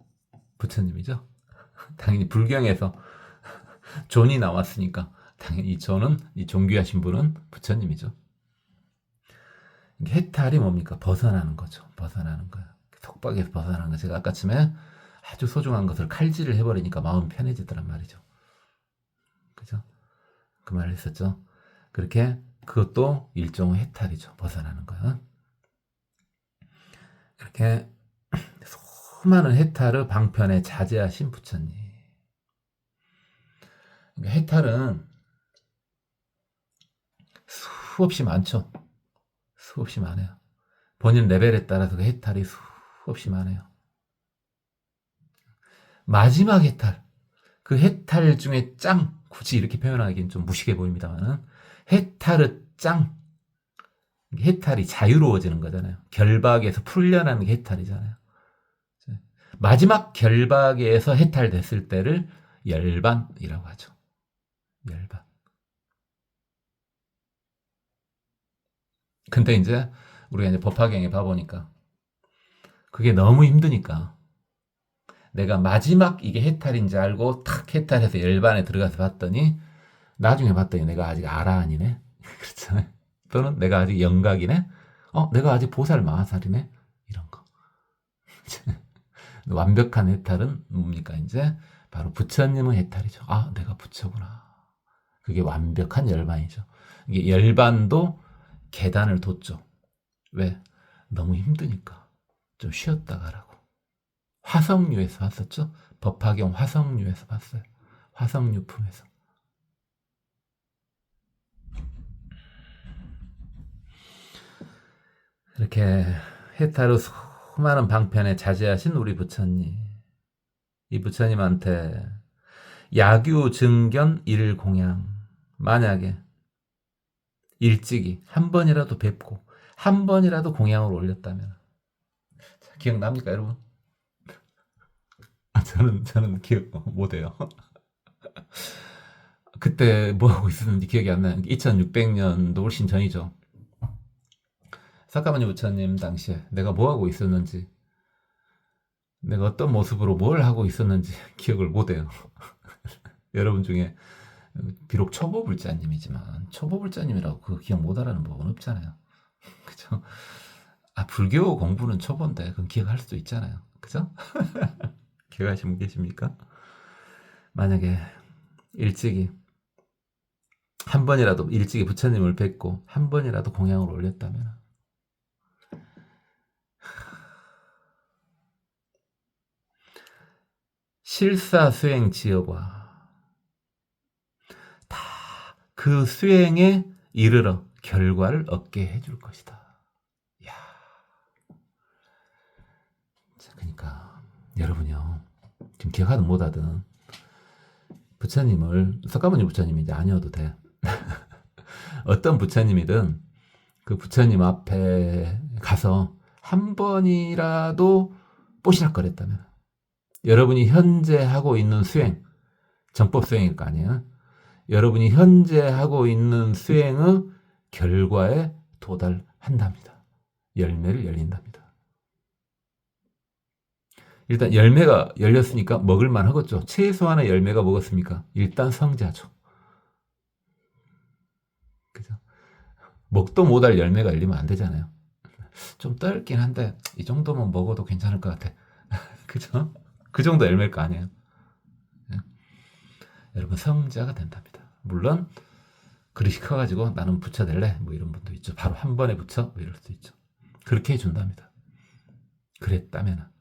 부처님이죠. 당연히 불경에서 존이 나왔으니까 당연히 이 존은, 이 존귀하신 분은 부처님이죠. 해탈이 뭡니까? 벗어나는 거죠. 벗어나는 거예요. 속박에서 벗어나는 거. 제가 아까쯤에 아주 소중한 것을 칼질을 해버리니까 마음이 편해지더란 말이죠. 그죠? 그 말을 했었죠. 그렇게 그것도 일종의 해탈이죠. 벗어나는 거예요. 이렇게 수많은 해탈의 방편에 자제하신 부처님. 해탈은 수없이 많죠. 수없이 많아요. 본인 레벨에 따라서 그 해탈이 수없이 많아요. 마지막 해탈, 그 해탈 중에 짱, 굳이 이렇게 표현하기는 좀 무식해 보입니다만 해탈의 짱, 해탈이 자유로워지는 거잖아요. 결박에서 풀려나는 게 해탈이잖아요. 마지막 결박에서 해탈됐을 때를 열반이라고 하죠. 열반. 근데 이제 우리가 이제 법화경에 봐보니까 그게 너무 힘드니까 내가 마지막 이게 해탈인지 알고 탁 해탈해서 열반에 들어가서 봤더니 나중에 봤더니 내가 아직 아라한이네. 그렇잖아요. 또는 내가 아직 영각이네. 내가 아직 보살 마하살이네. 이런 거. 완벽한 해탈은 뭡니까? 이제 바로 부처님의 해탈이죠. 아, 내가 부처구나. 그게 완벽한 열반이죠. 이게 열반도 계단을 뒀죠. 왜? 너무 힘드니까 좀 쉬었다 가라고. 화성류에서 봤었죠? 법화경 화성류에서 봤어요. 화성유품에서. 이렇게 해탈의 수많은 방편에 자제하신 우리 부처님. 이 부처님한테 야규 증견 일공양. 만약에 일찍이 한 번이라도 뵙고 한 번이라도 공양을 올렸다면 기억납니까 여러분? 저는 기억 못해요. 그때 뭐하고 있었는지 기억이 안 나요. 2600년도 훨씬 전이죠. 사카모니 부처님 당시에 내가 뭐하고 있었는지, 내가 어떤 모습으로 뭘 하고 있었는지 기억을 못해요. 여러분 중에 비록 초보불자님이지만 초보불자님이라고 그 기억 못하라는 법은 없잖아요. 그죠? 불교 공부는 초보인데 그건 기억할 수도 있잖아요. 그죠? 기억하시는 분 계십니까? 만약에 일찍이 한 번이라도 일찍이 부처님을 뵙고 한 번이라도 공양을 올렸다면 실사수행 지어봐. 다 그 수행에 이르러 결과를 얻게 해줄 것이다. 야, 그러니까 여러분요, 지금 기억하든 못하든 부처님을 석가모니 부처님이 이제 아니어도 돼. 어떤 부처님이든 그 부처님 앞에 가서 한 번이라도 뽀시락거렸다면 여러분이 현재 하고 있는 수행, 정법 수행일 거 아니에요. 여러분이 현재 하고 있는 수행의 결과에 도달한답니다. 열매를 열린답니다. 일단 열매가 열렸으니까 먹을만 하겠죠. 최소한의 열매가 먹었습니까? 일단 성자죠. 그죠? 먹도 못할 열매가 열리면 안 되잖아요. 좀 떨긴 한데 이 정도면 먹어도 괜찮을 것 같아. 그죠? 그 정도 열매일 거 아니에요. 여러분 성자가 된답니다. 물론 그릇이 커가지고 나는 부처 될래 뭐 이런 분도 있죠. 바로 한 번에 부처 뭐 이럴 수도 있죠. 그렇게 해준답니다. 그랬다면.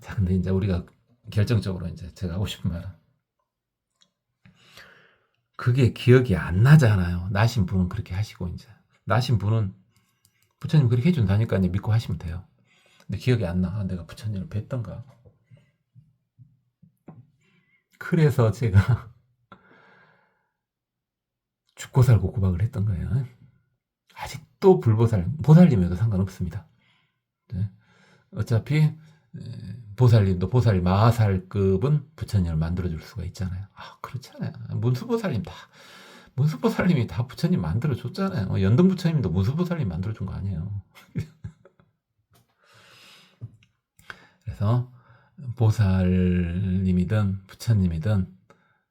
자, 근데 이제 우리가 결정적으로 이제 제가 하고 싶은 말은 그게 기억이 안 나잖아요. 나신 분은 그렇게 하시고 이제 나신 분은 부처님 그렇게 해준다니까 이제 믿고 하시면 돼요. 근데 기억이 안 나. 내가 부처님을 뵀던가. 그래서 제가 죽고 살고 구박을 했던 거예요. 아직도 보살님에도 상관없습니다. 네. 어차피 보살님도 보살 마하살급은 부처님을 만들어줄 수가 있잖아요. 그렇잖아요. 문수보살님이 다 부처님 만들어줬잖아요. 연등부처님도 문수보살님 만들어준 거 아니에요. 그래서 보살님이든 부처님이든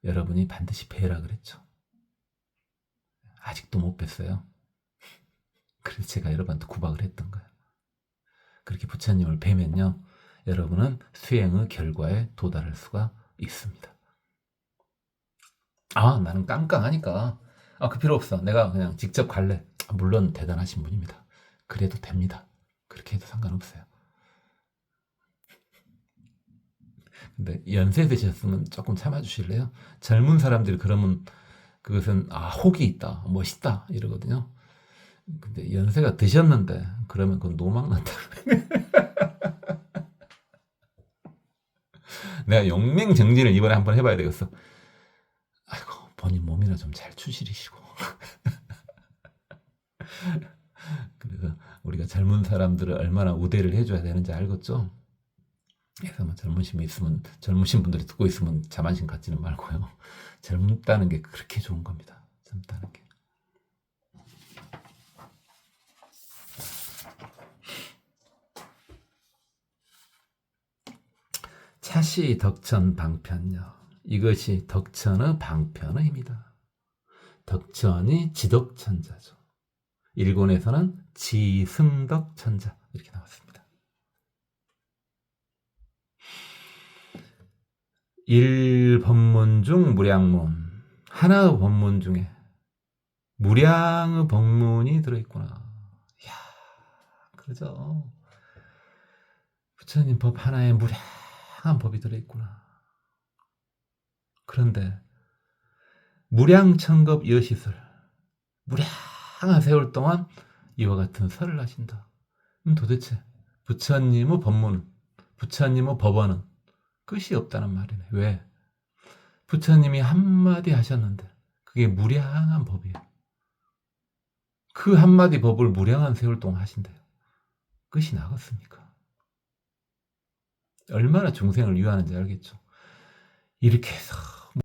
여러분이 반드시 뵈라 그랬죠. 아직도 못 뵀어요. 그래서 제가 여러분한테 구박을 했던 거예요. 그렇게 부처님을 뵈면요, 여러분은 수행의 결과에 도달할 수가 있습니다. 나는 깜깜하니까 그 필요 없어. 내가 그냥 직접 갈래. 물론 대단하신 분입니다. 그래도 됩니다. 그렇게 해도 상관없어요. 근데 연세 드셨으면 조금 참아주실래요? 젊은 사람들이 그러면 그것은 혹이 있다, 멋있다 이러거든요. 근데 연세가 드셨는데 그러면 그건 노망났다. 내가 용맹정진을 이번에 한번 해봐야 되겠어. 아이고, 본인 몸이나 좀 잘 추스리시고. 그래서 우리가 젊은 사람들을 얼마나 우대를 해줘야 되는지 알겠죠? 그래서 젊으신 분들이 듣고 있으면 자만심 갖지는 말고요. 젊다는 게 그렇게 좋은 겁니다. 젊다는 게. 차시 덕천 방편요. 이것이 덕천의 방편의입니다. 덕천이 지덕천자죠. 일본에서는 지승덕천자 이렇게 나왔습니다. 일법문 중 무량문, 하나의 법문 중에 무량의 법문이 들어있구나. 이야, 그러죠. 부처님 법 하나에 무량한 법이 들어있구나. 그런데 무량천겁 여시설, 무량한 세월 동안 이와 같은 설을 하신다. 그럼 도대체 부처님의 법문은, 부처님의 법원은 끝이 없다는 말이네. 왜? 부처님이 한마디 하셨는데 그게 무량한 법이에요. 그 한마디 법을 무량한 세월 동안 하신대요. 끝이 나겠습니까? 얼마나 중생을 위하는지 알겠죠? 이렇게 해서